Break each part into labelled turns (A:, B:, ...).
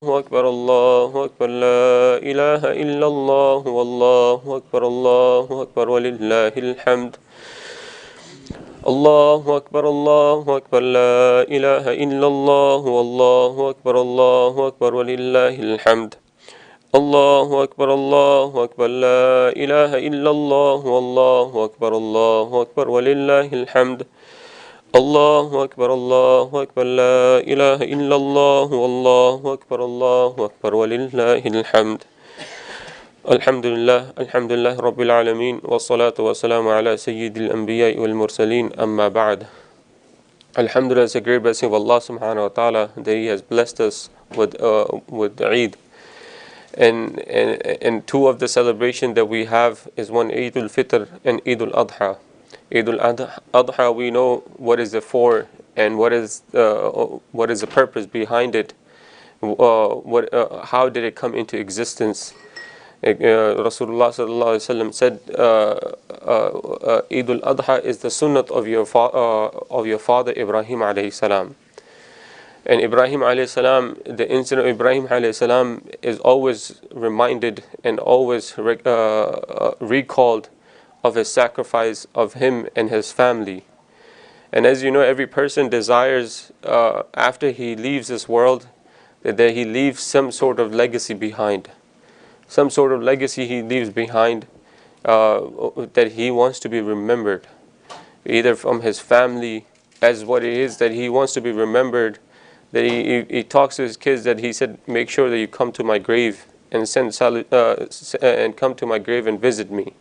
A: أكبر الله أكبر لا إله إلا الله والله أكبر الله أكبر ولله الحمد الله أكبر الله أكبر لا إله إلا الله والله أكبر الله أكبر ولله الحمد الله أكبر الله أكبر لا إله إلا الله والله أكبر الله أكبر ولله الحمد الله أكبر الله أكبر لا إله إلا الله والله أكبر الله أكبر ولله الحمد الحمد لله رب العالمين والصلاة والسلام على سيد الأنبياء والمرسلين أما بعد. Alhamdulillah, it's a great blessing of Allah subhanahu wa ta'ala that He has blessed us with Eid. And two of the celebration that we have is one Eid-ul-Fitr and Eid-ul-Adha. Eid-ul-Adha, we know what is it for and what is the purpose behind it. How did it come into existence? Rasulullah sallallahu alaihi wasallam said, Eid-ul-Adha is the sunnat of your father Ibrahim alayhi salam. And Ibrahim alayhi salam, the incident of Ibrahim alayhi salam is always reminded and always recalled of his sacrifice of him and his family. And as you know, every person desires after he leaves this world that he leaves some sort of legacy behind. Some sort of legacy he leaves behind that he wants to be remembered, either from his family, as what it is that he wants to be remembered. That he talks to his kids that he said, make sure that you come to my grave and come to my grave and visit me.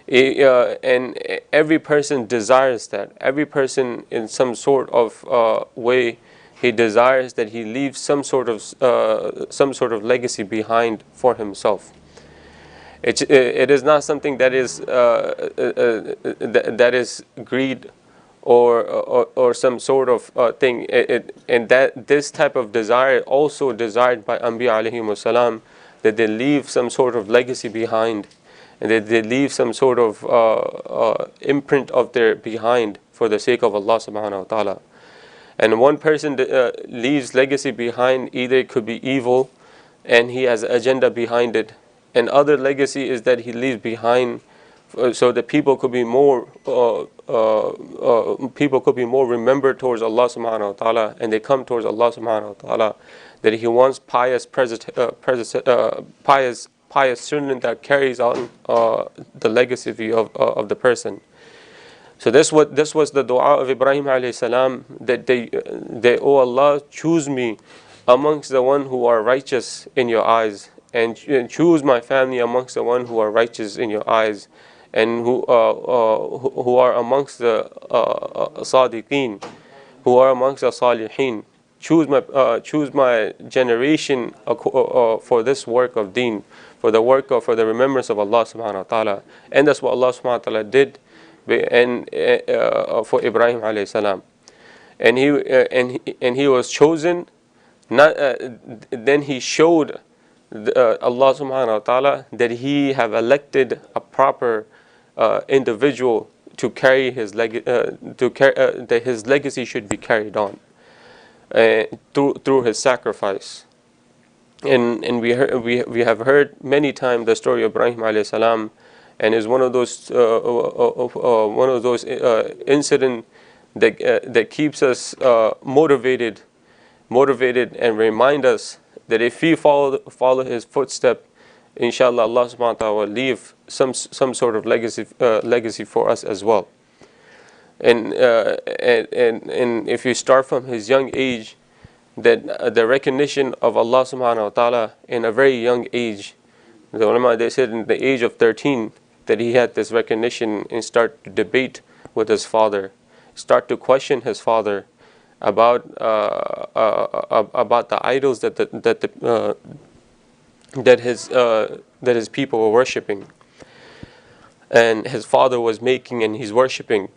A: And every person desires that. Every person in some sort of way, he desires that he leaves some sort of legacy behind for himself. It is not something that is greed or some sort of thing. And that this type of desire also desired by Anbiya alayhimus salam, that they leave some sort of legacy behind, and that they leave some sort of imprint of their behind for the sake of Allah subhanahu wa ta'ala. And one person leaves legacy behind, either it could be evil and he has an agenda behind it, and other legacy is that he leaves behind so that people could be more remembered towards Allah subhanahu wa ta'ala, and they come towards Allah subhanahu wa ta'ala, that he wants pious sunnah that carries on the legacy of the person. So this was the dua of Ibrahim alayhi salam, that they, oh Allah, choose me amongst the one who are righteous in your eyes, and choose my family amongst the one who are righteous in your eyes, and who are amongst the sadiqeen, who are amongst the salihin. Choose my generation for this work of deen, for the remembrance of Allah subhanahu wa ta'ala. And that's what Allah subhanahu wa ta'ala did and for Ibrahim alayhi salam. And he was chosen. Then he showed Allah subhanahu wa ta'ala that he have elected a proper individual to carry his that his legacy should be carried on through his sacrifice. And we have heard many times the story of Ibrahim alayhi salam, and is one of those incidents that keeps us motivated and remind us that if we follow his footstep, inshallah Allah subhanahu wa ta'ala will leave some sort of legacy for us as well. And if you start from his young age, that the recognition of Allah subhanahu wa ta'ala in a very young age, the ulama, they said in the age of 13 that he had this recognition and start to debate with his father, start to question his father about the idols that his people were worshipping, and his father was making and he's worshipping.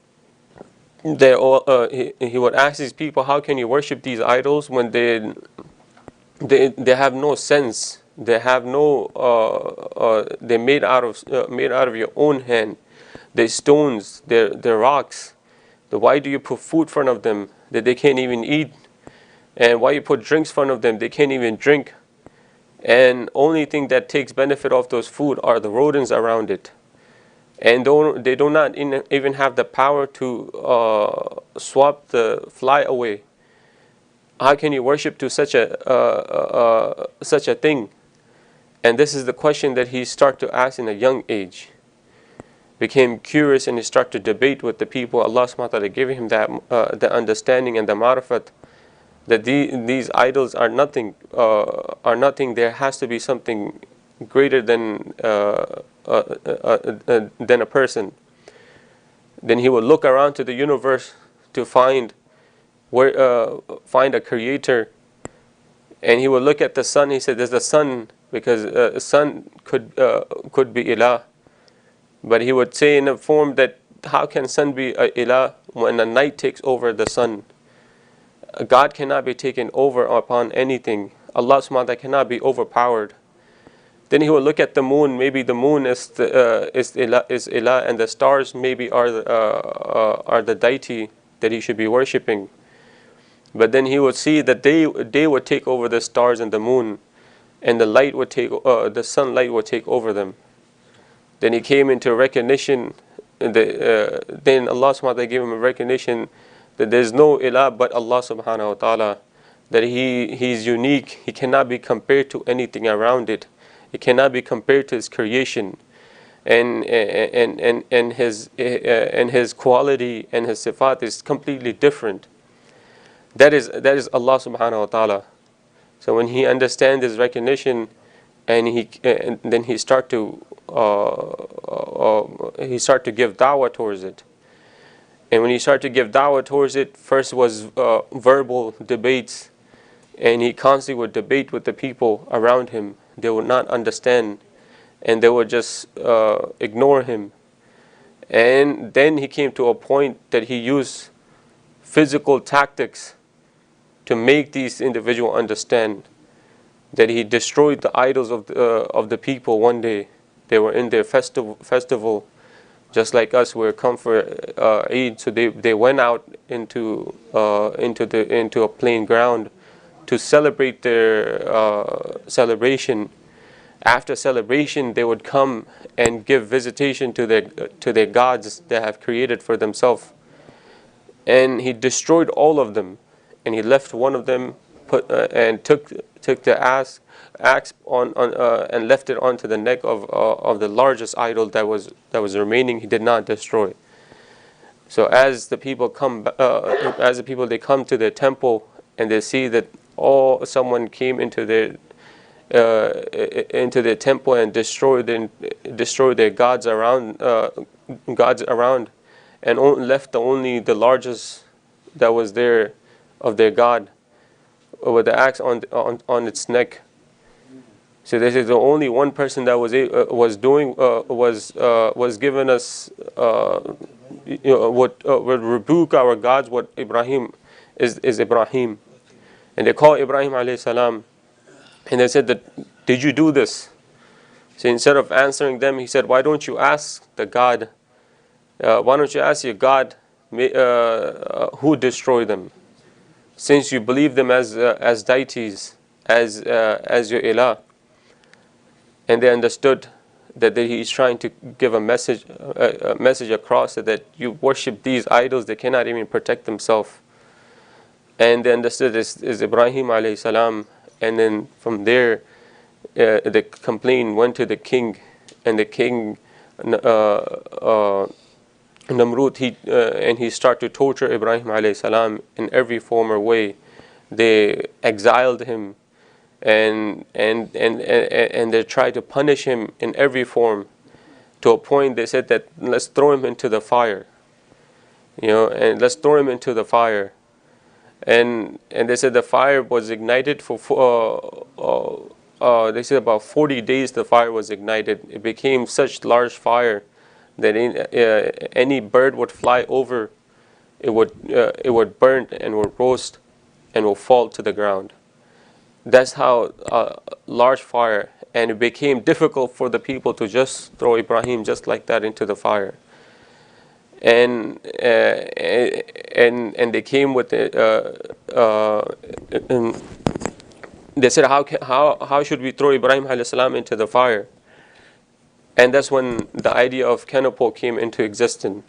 A: He would ask these people, how can you worship these idols when they have no sense? They have no. They're made out of your own hand. They're stones. They're rocks. Why do you put food in front of them that they can't even eat? And why you put drinks in front of them? They can't even drink. And only thing that takes benefit of those food are the rodents around it. And they do not even have the power to swap the fly away. How can you worship to such a thing? And this is the question that he started to ask in a young age. Became curious, and he started to debate with the people. Allah subhanahu wa ta'ala gave him that the understanding and the marifat that these idols are nothing. There has to be something greater than a person. Then he would look around to the universe to find a creator, and he would look at the sun. He said, "There's the sun, because sun could be ilah." But he would say in a form that how can sun be a ilah when the night takes over the sun? God cannot be taken over upon anything. Allah subhanahu wa ta'ala cannot be overpowered. Then he will look at the moon. Maybe the moon is ilah, and the stars maybe are the deity that he should be worshipping. But then he would see that they would take over the stars and the moon, and the sunlight would take over them. Then he came into recognition. Then Allah subhanahu wa ta'ala gave him a recognition that there is no ilah but Allah subhanahu wa ta'ala. That he is unique. He cannot be compared to anything around it. It cannot be compared to his creation, and his quality and his sifat is completely different. That is Allah subhanahu wa ta'ala. So when he understands his recognition, and then he start to give da'wah towards it. And when he started to give da'wah towards it, first was verbal debates, and he constantly would debate with the people around him. They would not understand, and they would just ignore him. And then he came to a point that he used physical tactics to make these individuals understand. That he destroyed the idols of the people one day. They were in their festival, just like us. We're come for Eid, so they went out into a plain ground to celebrate their celebration. After celebration, they would come and give visitation to their gods they have created for themselves. And he destroyed all of them, and he left one of them, and took the axe on and left it onto the neck of the largest idol that was remaining. He did not destroy. So as the people they come to their temple, and they see that someone came into their temple and destroyed their gods around, and left only the largest that was there of their god, with the axe on its neck. So this is the only one person that was given us what would rebuke our gods. What Ibrahim is Ibrahim, and they call Ibrahim alayhi salam, and they said that, did you do this? So instead of answering them, he said, why don't you ask the God? Why don't you ask your God who destroyed them? Since you believe them as deities, as your ilah. And they understood that he is trying to give a message across, that you worship these idols, they cannot even protect themselves. And they understood this is Ibrahim alayhi salam. And then from there, the complaint went to the king, and the king Namrud, he started to torture Ibrahim alayhi salam in every form or way. They exiled him, and they tried to punish him in every form, to a point they said that let's throw him into the fire, and let's throw him into the fire. And they said the fire was ignited they said about 40 days the fire was ignited. It became such large fire that any bird would fly over, it would burn and would roast and will fall to the ground. That's how large fire, and it became difficult for the people to just throw Ibrahim just like that into the fire. and they came with it. And they said, how should we throw Ibrahim alayhi salam into the fire? And that's when the idea of catapult came into existence,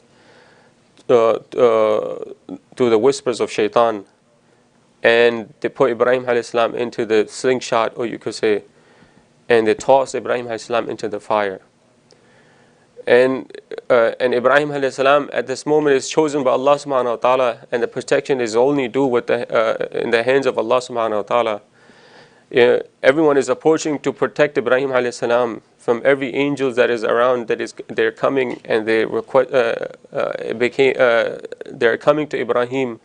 A: through the whispers of shaitan. And they put Ibrahim alayhi salam into the slingshot, or you could say, and they tossed Ibrahim alayhi salam into the fire. And Ibrahim alayhi salam at this moment is chosen by Allah subhanahu wa ta'ala, and the protection is only due with in the hands of Allah subhanahu wa ta'ala. Everyone is approaching to protect Ibrahim alayhi salam from every angel that is around, they're coming, and they're coming to Ibrahim,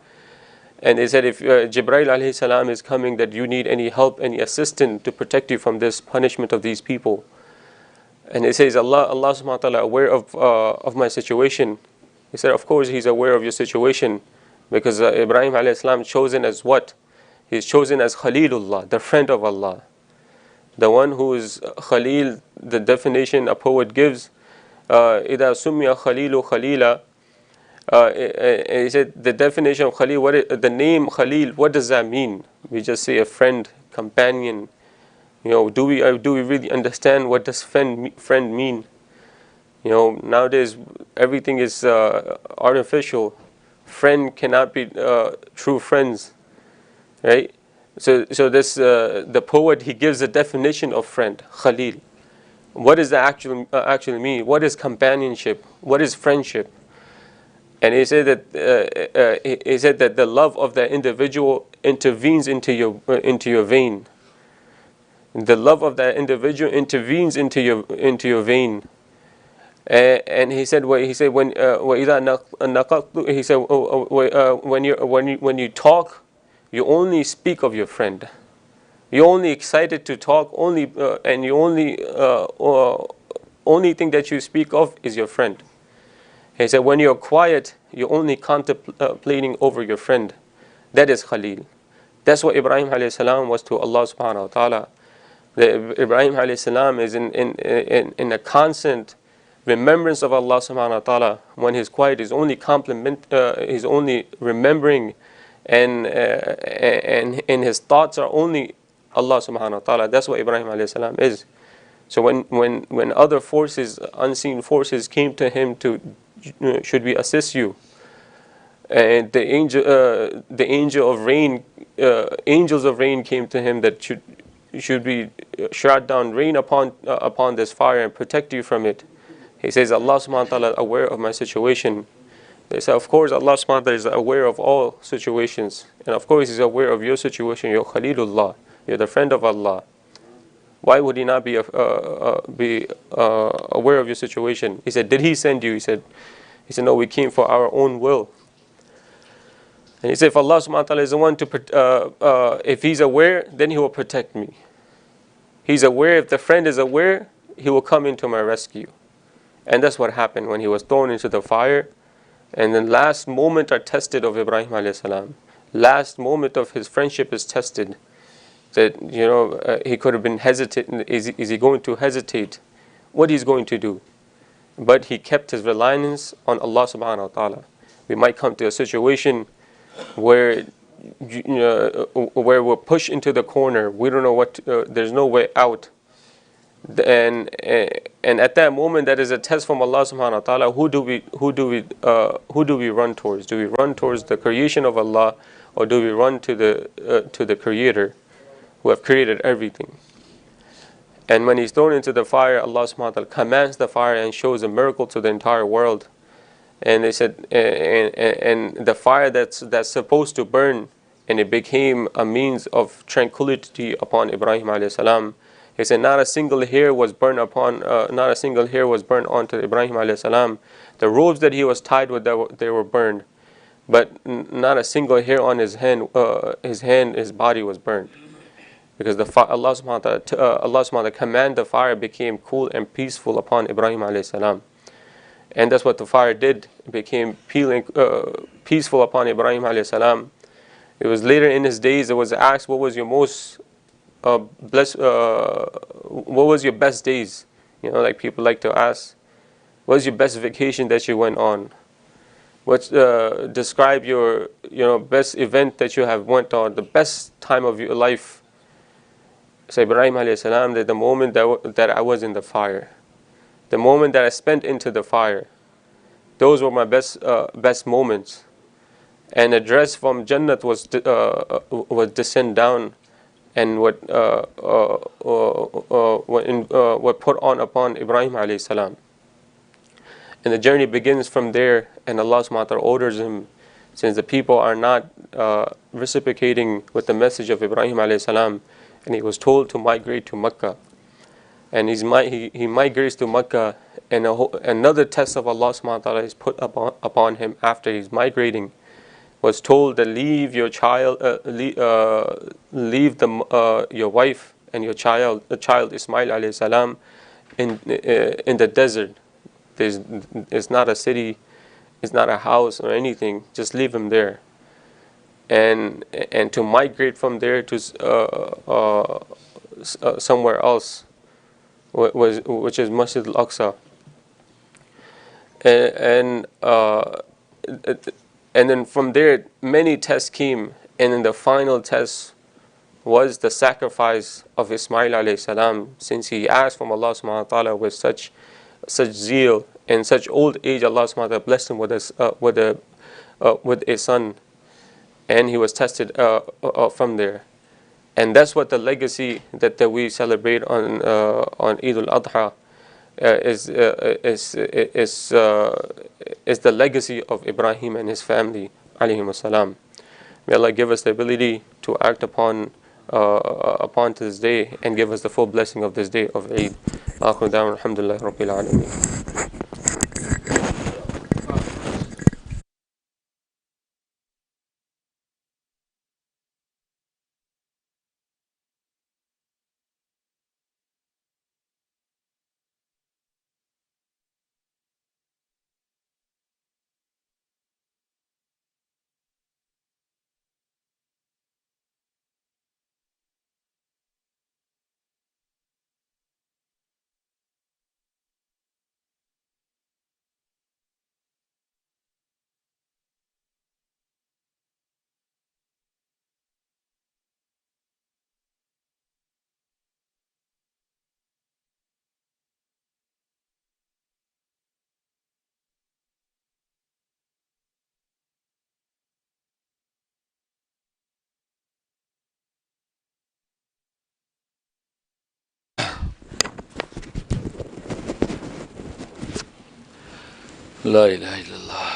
A: and they said, if Jibreel alayhi salam is coming, that you need any help, any assistance to protect you from this punishment of these people. And it says, Allah subhanahu wa ta'ala aware of my situation. He said, of course He's aware of your situation, because Ibrahim alayhi salam chosen as what? He's chosen as Khalilullah, the friend of Allah. The one who is Khalil, the definition a poet gives, إِذَا سُمِّيَ خَلِيلُ خَلِيلًا. He said the definition of Khalil, the name Khalil, what does that mean? We just say a friend, companion. Do we really understand what does friend mean? Nowadays everything is artificial. Friend cannot be true friends, right? So this the poet, he gives a definition of friend, Khalil. What does that actually mean? What is companionship? What is friendship? And he said that the love of the individual intervenes into your vein. The love of that individual intervenes into your vein. And he said when you talk, you only speak of your friend. You're only excited to talk, and you only thing that you speak of is your friend. He said, when you're quiet, you're only contemplating over your friend. That is Khalil. That's what Ibrahim alayhi salam was to Allah subhanahu wa ta'ala. Ibrahim alayhi salam is in a constant remembrance of Allah subhanahu wa ta'ala. When he's quiet, he's only he's only remembering, and his thoughts are only Allah subhanahu wa ta'ala. That's what Ibrahim alayhi salam is. So when other forces, unseen forces, came to him to, should we assist you? And the angel of rain, angels of rain came to him that should be shout down rain upon this fire and protect you from it. He says, Allah subhanahu wa ta'ala is aware of my situation. They say, of course Allah subhanahu wa ta'ala is aware of all situations, and of course He's aware of your situation. You're Khalilullah, you're the friend of Allah. Why would He not be aware of your situation? He said, did He send you? He said, no, we came for our own will. And he said, if Allah subhanahu wa ta'ala is the one to, if He's aware, then He will protect me. He's aware. If the friend is aware, He will come into my rescue. And that's what happened when he was thrown into the fire. And the last moment are tested of Ibrahim alayhi salam. Last moment of his friendship is tested. That, he could have been hesitant. Is he going to hesitate? What he's going to do? But he kept his reliance on Allah subhanahu wa ta'ala. We might come to a situation where we're pushed into the corner. We don't know what. There's no way out. And at that moment, that is a test from Allah subhanahu wa ta'ala. Who do we run towards? Do we run towards the creation of Allah, or do we run to the Creator, who have created everything? And when he's thrown into the fire, Allah subhanahu wa ta'ala commands the fire and shows a miracle to the entire world. And they said, and the fire that's supposed to burn, and it became a means of tranquility upon Ibrahim alayhi salam. He said, not a single hair was burned onto Ibrahim alayhi salam. The robes that he was tied with, they were burned, but not a single hair on his hand. His body was burned, because Allah subhanahu wa ta'ala commanded the fire became cool and peaceful upon Ibrahim alayhi salam. And that's what the fire did. It became peaceful upon Ibrahim alayhi salam. It was later in his days, it was asked, what was your most what was your best days? Like people like to ask, what was your best vacation that you went on? Describe your best event that you have went on, the best time of your life. So Ibrahim alayhi salam, that the moment that I was in the fire, the moment that I spent into the fire, those were my best moments. And a dress from Jannat was descend down, and what put on upon Ibrahim alayhi salam. And the journey begins from there, and Allah subhanahu wa ta'ala orders him, since the people are not reciprocating with the message of Ibrahim alayhi salam, and he was told to migrate to Mecca. And he migrates to Mecca, and another test of Allah subhanahu wa ta'ala is put upon him after he's migrating. Was told that leave your child, leave your wife and your child, the child Ismail alayhi salam, in the desert. It's not a city, it's not a house or anything. Just leave him there, and to migrate from there to somewhere else, which is Masjid al-Aqsa, and then from there many tests came, and then the final test was the sacrifice of Ismail alayhi salam, since he asked from Allah subhanahu wa ta'ala with such zeal and such old age. Allah subhanahu wa ta'ala blessed him with a son, and he was tested from there. And that's what the legacy that we celebrate on Eid-ul-Adha is the legacy of Ibrahim and his family alayhim salam. May Allah give us the ability to act upon this day, and give us the full blessing of this day of Eid. Akhoon Jam-e-Masjid, alhamdulillah rabbil alameen.
B: La ilaha illallah.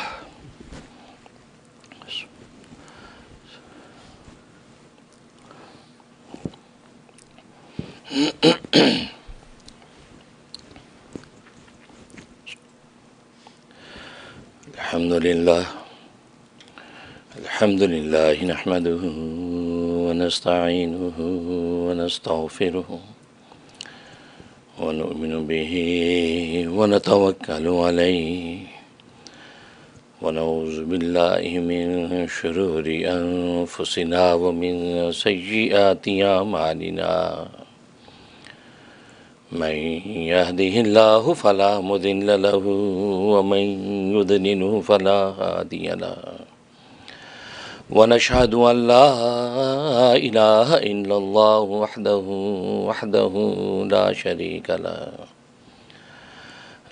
B: Alhamdulillah. Alhamdulillah nahmaduhu wa nasta'inuhu wa nastaghfiruhu wa nu'minu bihi wa natawakkalu alayhi wa na'udzu billahi min shururi anfusina wa min sayyiati a'malina. من يهده الله فلا مضل له ومن يضلله فلا هادي له ونشهد أن لا إله إلا الله وحده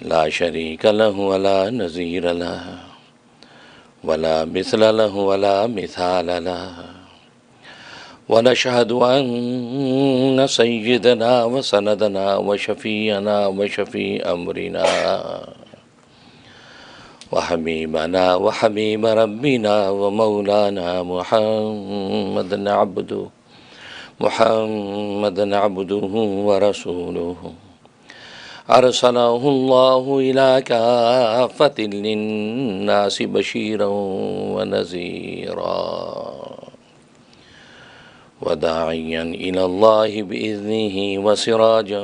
B: لا شريك له ولا نظير له ولا مثل له ولا مثال له ونشهد أن سيدنا وسندنا وشفيعنا وشفيع أمرنا وحبيبنا وحبيب ربنا ومولانا محمد عبده ورسوله أرسله الله إلى كافة للناس بشيرا ونذيرا وداعيا إلى الله بإذنه وسراجا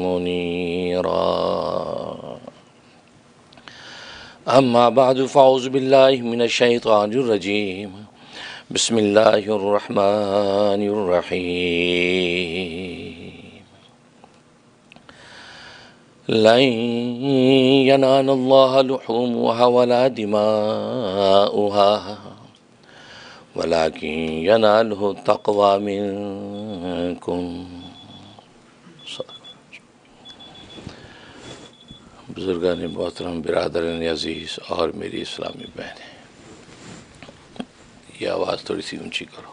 B: منيرا. أما بعد فأعوذ بالله من الشيطان الرجيم. بسم الله الرحمن الرحيم. لن ينال الله لحومها ولا دماؤها ولكن يناله التقوى منكم. بزرگان محترم، برادران عزیز اور میری اسلامی بہنیں، یہ آواز تھوڑی سی اونچی کرو.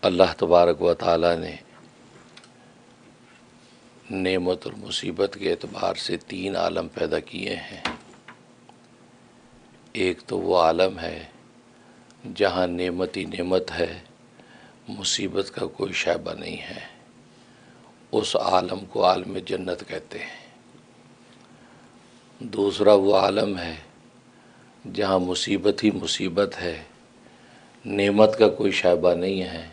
B: اللہ تبارک و تعالی نے نعمت اور مصیبت کے اعتبار سے 3 عالم پیدا کیے ہیں. ایک تو وہ عالم ہے جہاں نعمت ہی نعمت ہے، مصیبت کا کوئی شائبہ نہیں ہے. اس عالم کو عالم جنت کہتے ہیں. دوسرا وہ عالم ہے جہاں مصیبت ہی مصیبت ہے، نعمت کا کوئی شائبہ نہیں ہے.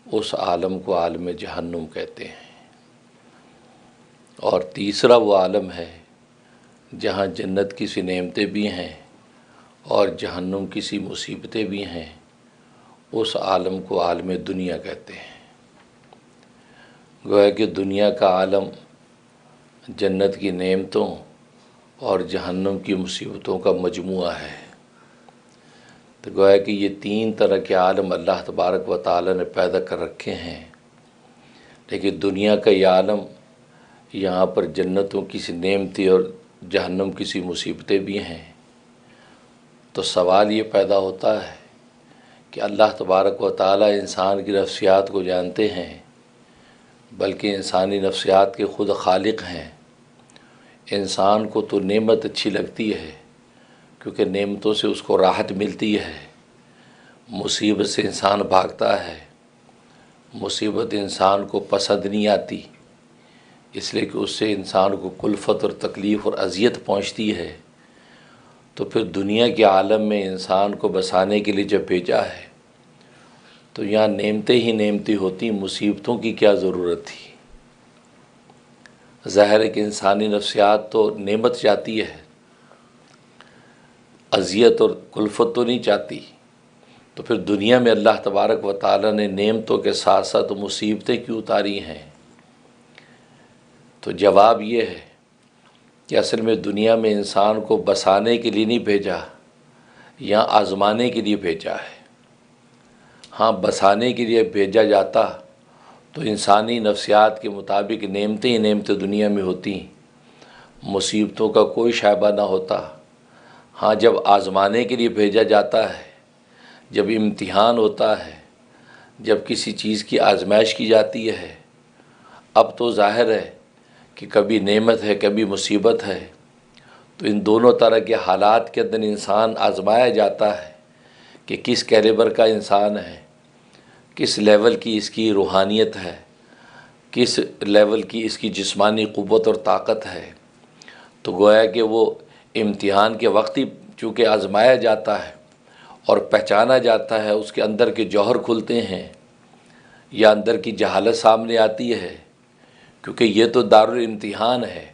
B: اس عالم کو عالم جہنم کہتے ہیں. اور تیسرا وہ عالم ہے جہاں جنت کی سی نعمتیں بھی ہیں اور جہنم کی سی مصیبتیں بھی ہیں. اس عالم کو عالم دنیا کہتے ہیں. گویا کہ دنیا کا عالم جنت کی نعمتوں اور جہنم کی مصیبتوں کا مجموعہ ہے. تو گویا کہ یہ 3 طرح کے عالم اللہ تبارک و تعالی نے پیدا کر رکھے ہیں. لیکن دنیا کا یہ عالم، یہاں پر جنتوں کی سی نعمتیں اور جہنم کی سی مصیبتیں بھی ہیں. تو سوال یہ پیدا ہوتا ہے کہ اللہ تبارک و تعالی انسان کی نفسیات کو جانتے ہیں، بلکہ انسانی نفسیات کے خود خالق ہیں. انسان کو تو نعمت اچھی لگتی ہے کیونکہ نعمتوں سے اس کو راحت ملتی ہے. مصیبت سے انسان بھاگتا ہے. مصیبت انسان کو پسند نہیں آتی، اس لیے کہ اس سے انسان کو کلفت اور تکلیف اور اذیت پہنچتی ہے. تو پھر دنیا کے عالم میں انسان کو بسانے کے لیے جب بھیجا ہے تو یہاں نعمتیں ہی نعمتیں ہوتی، مصیبتوں کی کیا ضرورت تھی؟ ظاہر ہے کہ انسانی نفسیات تو نعمت چاہتی ہے، اذیت اور کلفت تو نہیں چاہتی. تو پھر دنیا میں اللہ تبارک و تعالی نے نعمتوں کے ساتھ ساتھ مصیبتیں کیوں اتاری ہیں؟ تو جواب یہ ہے کہ اصل میں دنیا میں انسان کو بسانے کے لیے نہیں بھیجا، یہاں آزمانے کے لیے بھیجا ہے. ہاں، بسانے کے لیے بھیجا جاتا تو انسانی نفسیات کے مطابق نعمتیں ہی نعمتیں دنیا میں ہوتی، مصیبتوں کا کوئی شائبہ نہ ہوتا. ہاں، جب آزمانے کے لیے بھیجا جاتا ہے، جب امتحان ہوتا ہے، جب کسی چیز کی آزمائش کی جاتی ہے، اب تو ظاہر ہے کہ کبھی نعمت ہے کبھی مصیبت ہے. تو ان دونوں طرح کے حالات کے اندر انسان آزمایا جاتا ہے کہ کس کیلیبر کا انسان ہے، کس لیول کی اس کی روحانیت ہے، کس لیول کی اس کی جسمانی قوت اور طاقت ہے. تو گویا کہ وہ امتحان کے وقت ہی چونکہ آزمایا جاتا ہے اور پہچانا جاتا ہے، اس کے اندر کے جوہر کھلتے ہیں یا اندر کی جہالت سامنے آتی ہے. کیونکہ یہ تو دارالامتحان ہے،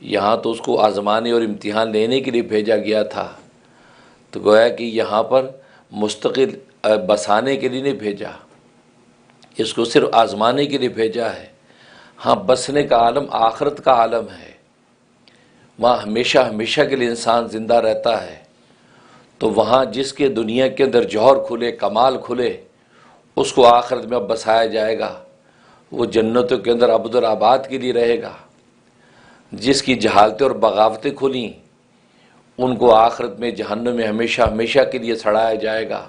B: یہاں تو اس کو آزمانے اور امتحان لینے کے لیے بھیجا گیا تھا. تو گویا کہ یہاں پر مستقل بسانے کے لیے نہیں بھیجا، اس کو صرف آزمانے کے لیے بھیجا ہے. ہاں، بسنے کا عالم آخرت کا عالم ہے، وہاں ہمیشہ ہمیشہ کے لیے انسان زندہ رہتا ہے. تو وہاں جس کے دنیا کے اندر جوہر کھلے، کمال کھلے، اس کو آخرت میں اب بسایا جائے گا. وہ جنتوں کے اندر ابد الآباد کے لیے رہے گا. جس کی جہالتیں اور بغاوتیں کھلیں ان کو آخرت میں جہنم میں ہمیشہ ہمیشہ کے لیے سڑایا جائے گا.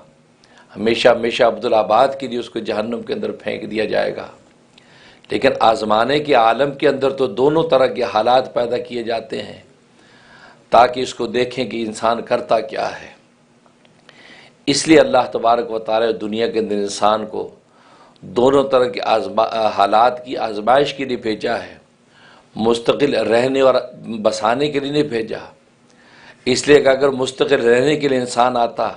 B: ہمیشہ ہمیشہ عبد الآباد کے لیے اس کو جہنم کے اندر پھینک دیا جائے گا. لیکن آزمانے کے عالم کے اندر تو دونوں طرح کے حالات پیدا کیے جاتے ہیں تاکہ اس کو دیکھیں کہ انسان کرتا کیا ہے. اس لیے اللہ تبارک و تعالی دنیا کے اندر انسان کو دونوں طرح کے حالات کی آزمائش کے لیے بھیجا ہے، مستقل رہنے اور بسانے کے لیے نہیں بھیجا. اس لیے کہ اگر مستقل رہنے کے لیے انسان آتا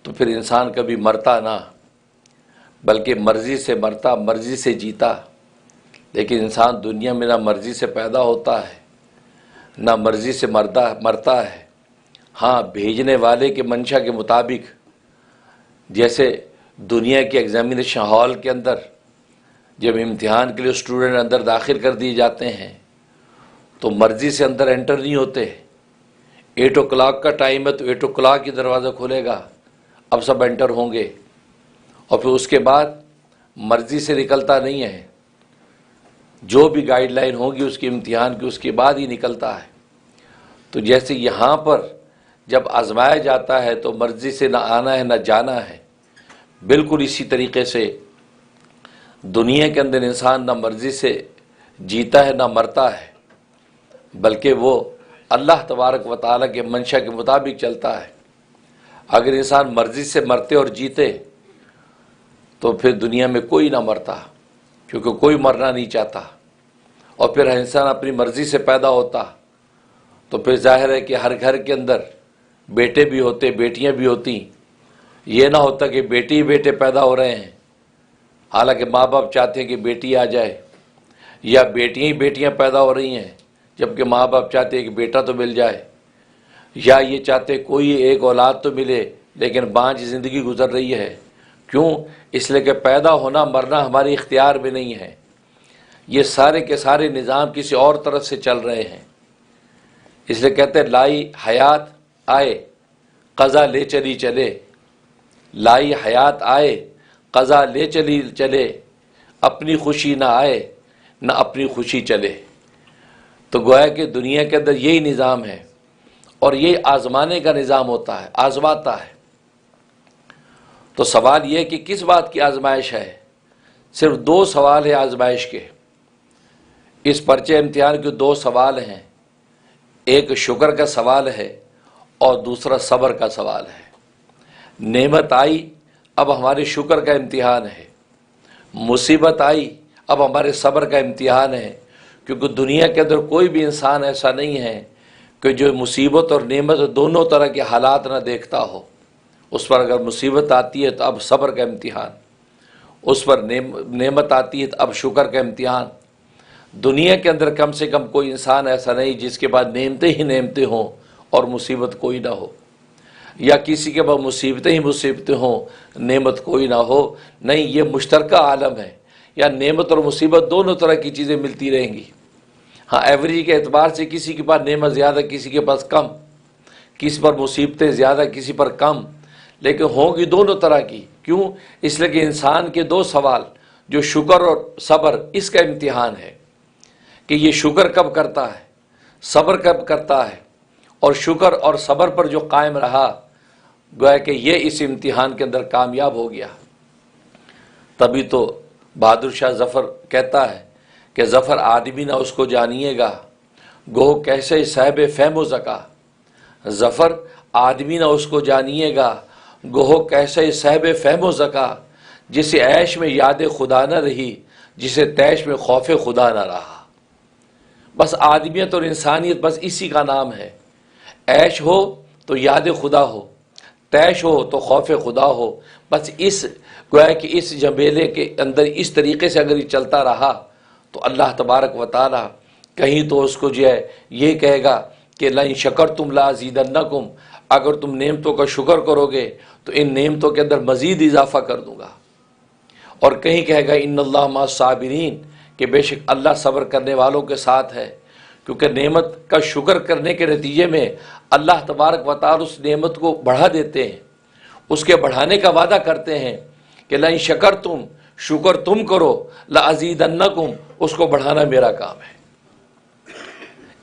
B: تو پھر انسان کبھی مرتا نہ، بلکہ مرضی سے مرتا، مرضی سے جیتا. لیکن انسان دنیا میں نہ مرضی سے پیدا ہوتا ہے نہ مرضی سے مرتا ہے. ہاں، بھیجنے والے کے منشا کے مطابق، جیسے دنیا کے ایگزامینیشن ہال کے اندر جب امتحان کے لیے اسٹوڈنٹ اندر داخل کر دیے جاتے ہیں تو مرضی سے اندر انٹر نہیں ہوتے. 8 o'clock کا ٹائم ہے تو 8 o'clock ہی دروازہ کھلے گا, اب سب انٹر ہوں گے, اور پھر اس کے بعد مرضی سے نکلتا نہیں ہے, جو بھی گائیڈ لائن ہوگی اس کے امتحان کی اس کے بعد ہی نکلتا ہے. تو جیسے یہاں پر جب آزمایا جاتا ہے تو مرضی سے نہ آنا ہے نہ جانا ہے, بالکل اسی طریقے سے دنیا کے اندر انسان نہ مرضی سے جیتا ہے نہ مرتا ہے, بلکہ وہ اللہ تبارک و تعالیٰ کے منشا کے مطابق چلتا ہے. اگر انسان مرضی سے مرتے اور جیتے تو پھر دنیا میں کوئی نہ مرتا, کیونکہ کوئی مرنا نہیں چاہتا. اور پھر انسان اپنی مرضی سے پیدا ہوتا تو پھر ظاہر ہے کہ ہر گھر کے اندر بیٹے بھی ہوتے, بیٹیاں بھی ہوتی. یہ نہ ہوتا کہ بیٹی ہی بیٹے پیدا ہو رہے ہیں, حالانکہ ماں باپ چاہتے ہیں کہ بیٹی آ جائے, یا بیٹیاں ہی بیٹیاں پیدا ہو رہی ہیں جبکہ ماں باپ چاہتے ہیں کہ بیٹا تو مل جائے, یا یہ چاہتے کوئی ایک اولاد تو ملے لیکن بانجھ زندگی گزر رہی ہے. کیوں؟ اس لیے کہ پیدا ہونا مرنا ہمارے اختیار میں نہیں ہے. یہ سارے کے سارے نظام کسی اور طرف سے چل رہے ہیں. اس لیے کہتے ہیں لائی حیات آئے قضا لے چلی چلے, لائی حیات آئے قضا لے چلی چلے, اپنی خوشی نہ آئے نہ اپنی خوشی چلے. تو گویا کہ دنیا کے اندر یہی نظام ہے اور یہ آزمانے کا نظام ہوتا ہے, آزماتا ہے. تو سوال یہ کہ کس بات کی آزمائش ہے؟ صرف 2 سوال ہیں آزمائش کے. اس پرچے امتحان کے 2 سوال ہیں, ایک شکر کا سوال ہے اور دوسرا صبر کا سوال ہے. نعمت آئی اب ہمارے شکر کا امتحان ہے, مصیبت آئی اب ہمارے صبر کا امتحان ہے. کیونکہ دنیا کے اندر کوئی بھی انسان ایسا نہیں ہے کہ جو مصیبت اور نعمت دونوں طرح کے حالات نہ دیکھتا ہو. اس پر اگر مصیبت آتی ہے تو اب صبر کا امتحان, اس پر نعمت آتی ہے تو اب شکر کا امتحان. دنیا کے اندر کم سے کم کوئی انسان ایسا نہیں جس کے بعد نعمتیں ہی نعمتیں ہوں اور مصیبت کوئی نہ ہو, یا کسی کے بعد مصیبتیں ہی مصیبتیں ہوں نعمت کوئی نہ ہو. نہیں, یہ مشترکہ عالم ہے, یا نعمت اور مصیبت دونوں طرح کی چیزیں ملتی رہیں گی. ہاں ایوریج کے اعتبار سے کسی کے پاس نعمت زیادہ کسی کے پاس کم, کسی پر مصیبتیں زیادہ کسی پر کم, لیکن ہوں گی دونوں طرح کی. کیوں؟ اس لیے کہ انسان کے 2 سوال جو شکر اور صبر, اس کا امتحان ہے کہ یہ شکر کب کرتا ہے, صبر کب کرتا ہے, اور شکر اور صبر پر جو قائم رہا گویا کہ یہ اس امتحان کے اندر کامیاب ہو گیا. تبھی تو بہادر شاہ ظفر کہتا ہے کہ ظفر آدمی نہ اس کو جانیے گا, گو کیسے صاحب فہم و ذکا. ظفر آدمی نہ اس کو جانیے گا, گو کیسے صاحب فہم و ذکا. جسے عیش میں یاد خدا نہ رہی, جسے تیش میں خوف خدا نہ رہا. بس آدمیت اور انسانیت بس اسی کا نام ہے. عیش ہو تو یاد خدا ہو, تیش ہو تو خوف خدا ہو. بس اس گویا کہ اس جنبیلے کے اندر اس طریقے سے اگر یہ چلتا رہا تو اللہ تبارک و تعالی کہیں تو اس کو جو ہے یہ کہے گا کہ لئن شکرتم لازیدنکم, اگر تم نعمتوں کا شکر کرو گے تو ان نعمتوں کے اندر مزید اضافہ کر دوں گا. اور کہیں کہے گا ان اللہ مع الصابرین, کہ بے شک اللہ صبر کرنے والوں کے ساتھ ہے. کیونکہ نعمت کا شکر کرنے کے نتیجے میں اللہ تبارک و تعالی اس نعمت کو بڑھا دیتے ہیں, اس کے بڑھانے کا وعدہ کرتے ہیں کہ لئن شکرتم, شکر تم کرو, لازیدنکم, اس کو بڑھانا میرا کام ہے.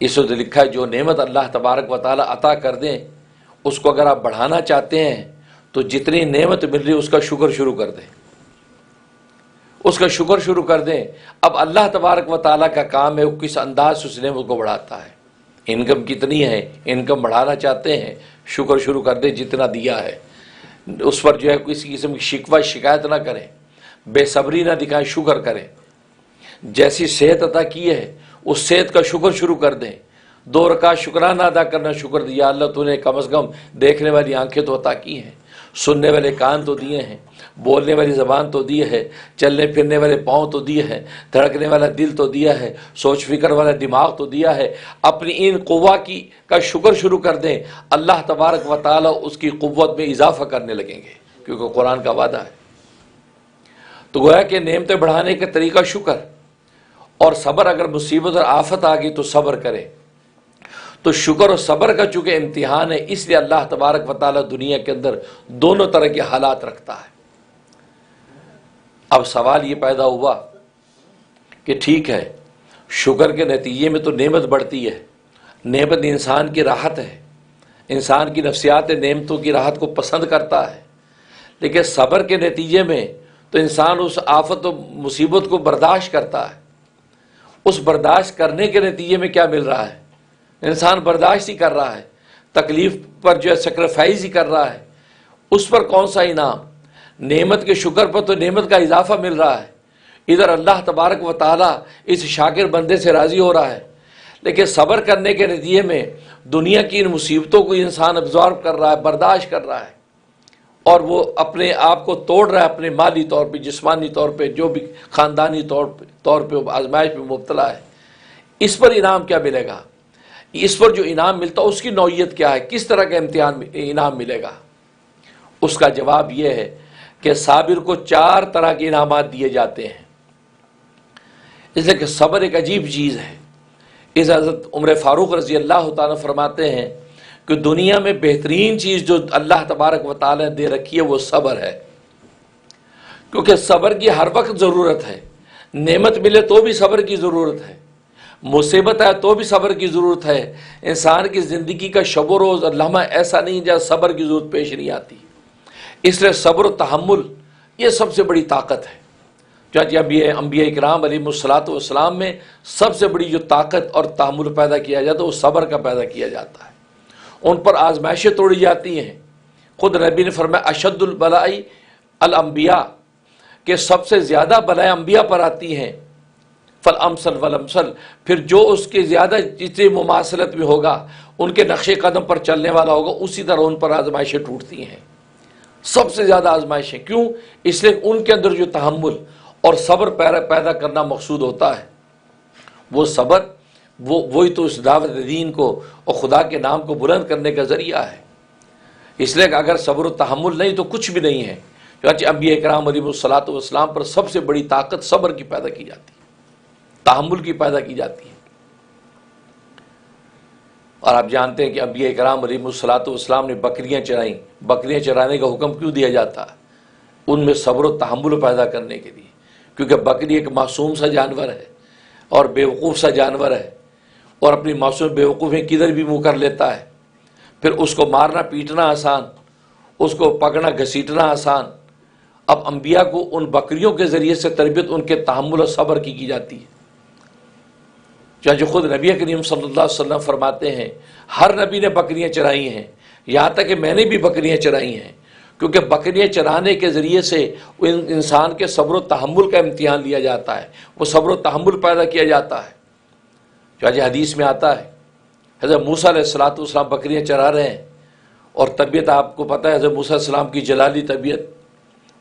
B: اس وقت لکھا ہے جو نعمت اللہ تبارک و تعالی عطا کر دیں اس کو اگر آپ بڑھانا چاہتے ہیں تو جتنی نعمت مل رہی ہے اس کا شکر شروع کر دیں, اس کا شکر شروع کر دیں. اب اللہ تبارک و تعالیٰ کا کام ہے وہ کس انداز سے اس نعمت کو بڑھاتا ہے. انکم کتنی ہے, انکم بڑھانا چاہتے ہیں, شکر شروع کر دیں جتنا دیا ہے. اس پر جو ہے کسی قسم کی شکوہ شکایت نہ کریں, بے صبری نہ دکھائیں, شکر کریں. جیسی صحت عطا کی ہے اس صحت کا شکر شروع کر دیں. 2 رکعت شکرانہ ادا کرنا, شکر دیا اللہ تو نے کم از کم دیکھنے والی آنکھیں تو عطا کی ہیں, سننے والے کان تو دیے ہیں, بولنے والی زبان تو دی ہے, چلنے پھرنے والے پاؤں تو دیے ہیں, دھڑکنے والا دل تو دیا ہے, سوچ فکر والا دماغ تو دیا ہے. اپنی ان قوا کا شکر شروع کر دیں, اللہ تبارک و تعالی اس کی قوت میں اضافہ کرنے لگیں گے, کیونکہ قرآن کا وعدہ ہے. تو گویا کہ نعمتیں بڑھانے کا طریقہ شکر اور صبر. اگر مصیبت اور آفت آ گئی تو صبر کرے. تو شکر اور صبر کا چونکہ امتحان ہے، اس لیے اللہ تبارک و تعالیٰ دنیا کے اندر دونوں طرح کے حالات رکھتا ہے. اب سوال یہ پیدا ہوا کہ ٹھیک ہے، شکر کے نتیجے میں تو نعمت بڑھتی ہے، نعمت انسان کی راحت ہے، انسان کی نفسیات نعمتوں کی راحت کو پسند کرتا ہے، لیکن صبر کے نتیجے میں تو انسان اس آفت و مصیبت کو برداشت کرتا ہے. اس برداشت کرنے کے نتیجے میں کیا مل رہا ہے؟ انسان برداشت ہی کر رہا ہے، تکلیف پر جو ہے سیکریفائز ہی کر رہا ہے. اس پر کون سا انعام؟ نعمت کے شکر پر تو نعمت کا اضافہ مل رہا ہے. ادھر اللہ تبارک و تعالیٰ اس شاکر بندے سے راضی ہو رہا ہے، لیکن صبر کرنے کے نتیجے میں دنیا کی ان مصیبتوں کو انسان ابزارب کر رہا ہے، برداشت کر رہا ہے، اور وہ اپنے آپ کو توڑ رہا ہے، اپنے مالی طور پہ، جسمانی طور پہ، جو بھی خاندانی طور پہ آزمائش میں مبتلا ہے. اس پر انعام کیا ملے گا؟ اس پر جو انعام ملتا ہے اس کی نوعیت کیا ہے؟ کس طرح کا انعام ملے گا؟ اس کا جواب یہ ہے کہ صابر کو 4 طرح کے انعامات دیے جاتے ہیں. اس لیے کہ صبر ایک عجیب چیز ہے. اس حضرت عمر فاروق رضی اللہ تعالیٰ فرماتے ہیں کہ دنیا میں بہترین چیز جو اللہ تبارک و تعالیٰ نے دے رکھی ہے وہ صبر ہے، کیونکہ صبر کی ہر وقت ضرورت ہے. نعمت ملے تو بھی صبر کی ضرورت ہے، مصیبت ہے تو بھی صبر کی ضرورت ہے. انسان کی زندگی کا شب و روز اور لمحہ ایسا نہیں جہاں صبر کی ضرورت پیش نہیں آتی. اس لیے صبر و تحمل یہ سب سے بڑی طاقت ہے. چاہے انبیاء اکرام علیہ الصلوۃ والسلام میں سب سے بڑی جو طاقت اور تحمل پیدا کیا جاتا ہے وہ صبر کا پیدا کیا جاتا ہے. ان پر آزمائشیں توڑی جاتی ہیں. خود نبی نے فرمایا اشد البلائی الانبیاء، کہ سب سے زیادہ بلائیں انبیاء پر آتی ہیں. فالامثل والامثل، پھر جو اس کے زیادہ جتنی مماثلت میں ہوگا، ان کے نقش قدم پر چلنے والا ہوگا، اسی طرح ان پر آزمائشیں ٹوٹتی ہیں. سب سے زیادہ آزمائشیں کیوں؟ اس لیے ان کے اندر جو تحمل اور صبر پیدا کرنا مقصود ہوتا ہے، وہ صبر وہی تو اس دعوت دین کو اور خدا کے نام کو بلند کرنے کا ذریعہ ہے. اس لیے کہ اگر صبر و تحمل نہیں تو کچھ بھی نہیں ہے. چنانچہ انبیاء کرام علیہ الصلوۃ والسلام پر سب سے بڑی طاقت صبر کی پیدا کی جاتی ہے، تحمل کی پیدا کی جاتی ہے. اور آپ جانتے ہیں کہ انبیاء کرام علیہ الصلوۃ والسلام نے بکریاں چرائیں. بکریاں چرانے کا حکم کیوں دیا جاتا ہے؟ ان میں صبر و تحمل پیدا کرنے کے لیے، کیونکہ بکری ایک معصوم سا جانور ہے اور بیوقوف سا جانور ہے، اور اپنی معصوم بیوقوفیں کدھر بھی منہ کر لیتا ہے. پھر اس کو مارنا پیٹنا آسان، اس کو پکڑنا گھسیٹنا آسان. اب انبیاء کو ان بکریوں کے ذریعے سے تربیت ان کے تحمل اور صبر کی جاتی ہے. چنانچہ خود نبی کریم صلی اللہ علیہ وسلم فرماتے ہیں ہر نبی نے بکریاں چرائی ہیں، یہاں تک کہ میں نے بھی بکریاں چرائی ہیں، کیونکہ بکریاں چرانے کے ذریعے سے انسان کے صبر و تحمل کا امتحان لیا جاتا ہے، وہ صبر و تحمل پیدا کیا جاتا ہے. چنانچہ حدیث میں آتا ہے حضرت موسیٰ علیہ السلام بکریاں چرا رہے ہیں، اور طبیعت آپ کو پتہ ہے حضرت موسیٰ علیہ السلام کی جلالی طبیعت،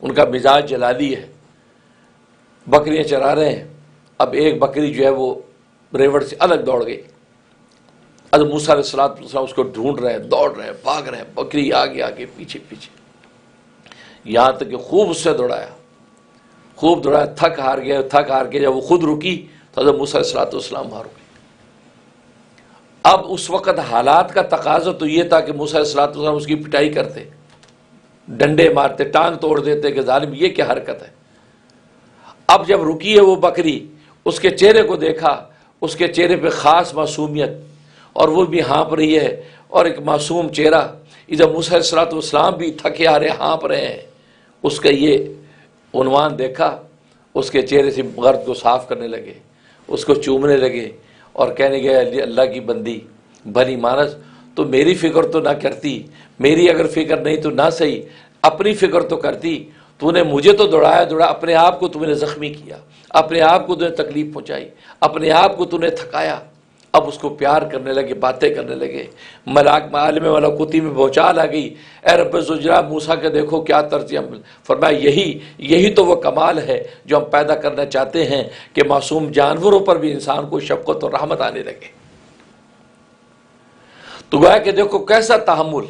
B: ان کا مزاج جلالی ہے. بکریاں چرا رہے ہیں. اب ایک بکری جو ہے وہ ریوڑ سے الگ دوڑ گئی. حضرت موسیٰ علیہ السلام اس کو ڈھونڈ رہے ہیں، دوڑ رہے ہیں، بھاگ رہے ہیں. بکری آگے آگے پیچھے پیچھے، یہاں تک کہ خوب اس سے دوڑایا، تھک ہار گیا. جب وہ خود رکی تو حضرت موسیٰ علیہ السلام وہاں رکے. اب اس وقت حالات کا تقاضا تو یہ تھا کہ موسیٰ علیہ السلام اس کی پٹائی کرتے، ڈنڈے مارتے، ٹانگ توڑ دیتے کہ ظالم یہ کیا حرکت ہے. اب جب رکی ہے وہ بکری، اس کے چہرے کو دیکھا، اس کے چہرے پہ خاص معصومیت، اور وہ بھی ہانپ رہی ہے، اور ایک معصوم چہرہ. ادھر موسیٰ علیہ السلام بھی تھکے آ رہے، ہانپ رہے ہیں. اس کا یہ عنوان دیکھا، اس کے چہرے سے غرض کو صاف کرنے لگے، اس کو چومنے لگے، اور کہنے گئے اللہ کی بندی بھلی مانس، تو میری فکر تو نہ کرتی، میری اگر فکر نہیں تو نہ صحیح، اپنی فکر تو کرتی. تو نے مجھے تو دوڑایا، اپنے آپ کو تم نے زخمی کیا، اپنے آپ کو تو نے تکلیف پہنچائی، اپنے آپ کو تو نے تھکایا. اب اس کو پیار کرنے لگے، باتیں کرنے لگے. عالم ملکوتی میں بہچال آ گئی، اے رب الزجرا موسیٰ کے دیکھو کیا طرز عمل. فرمایا یہی تو وہ کمال ہے جو ہم پیدا کرنا چاہتے ہیں کہ معصوم جانوروں پر بھی انسان کو شفقت اور رحمت آنے لگے. تو گویا کہ دیکھو کیسا تحمل.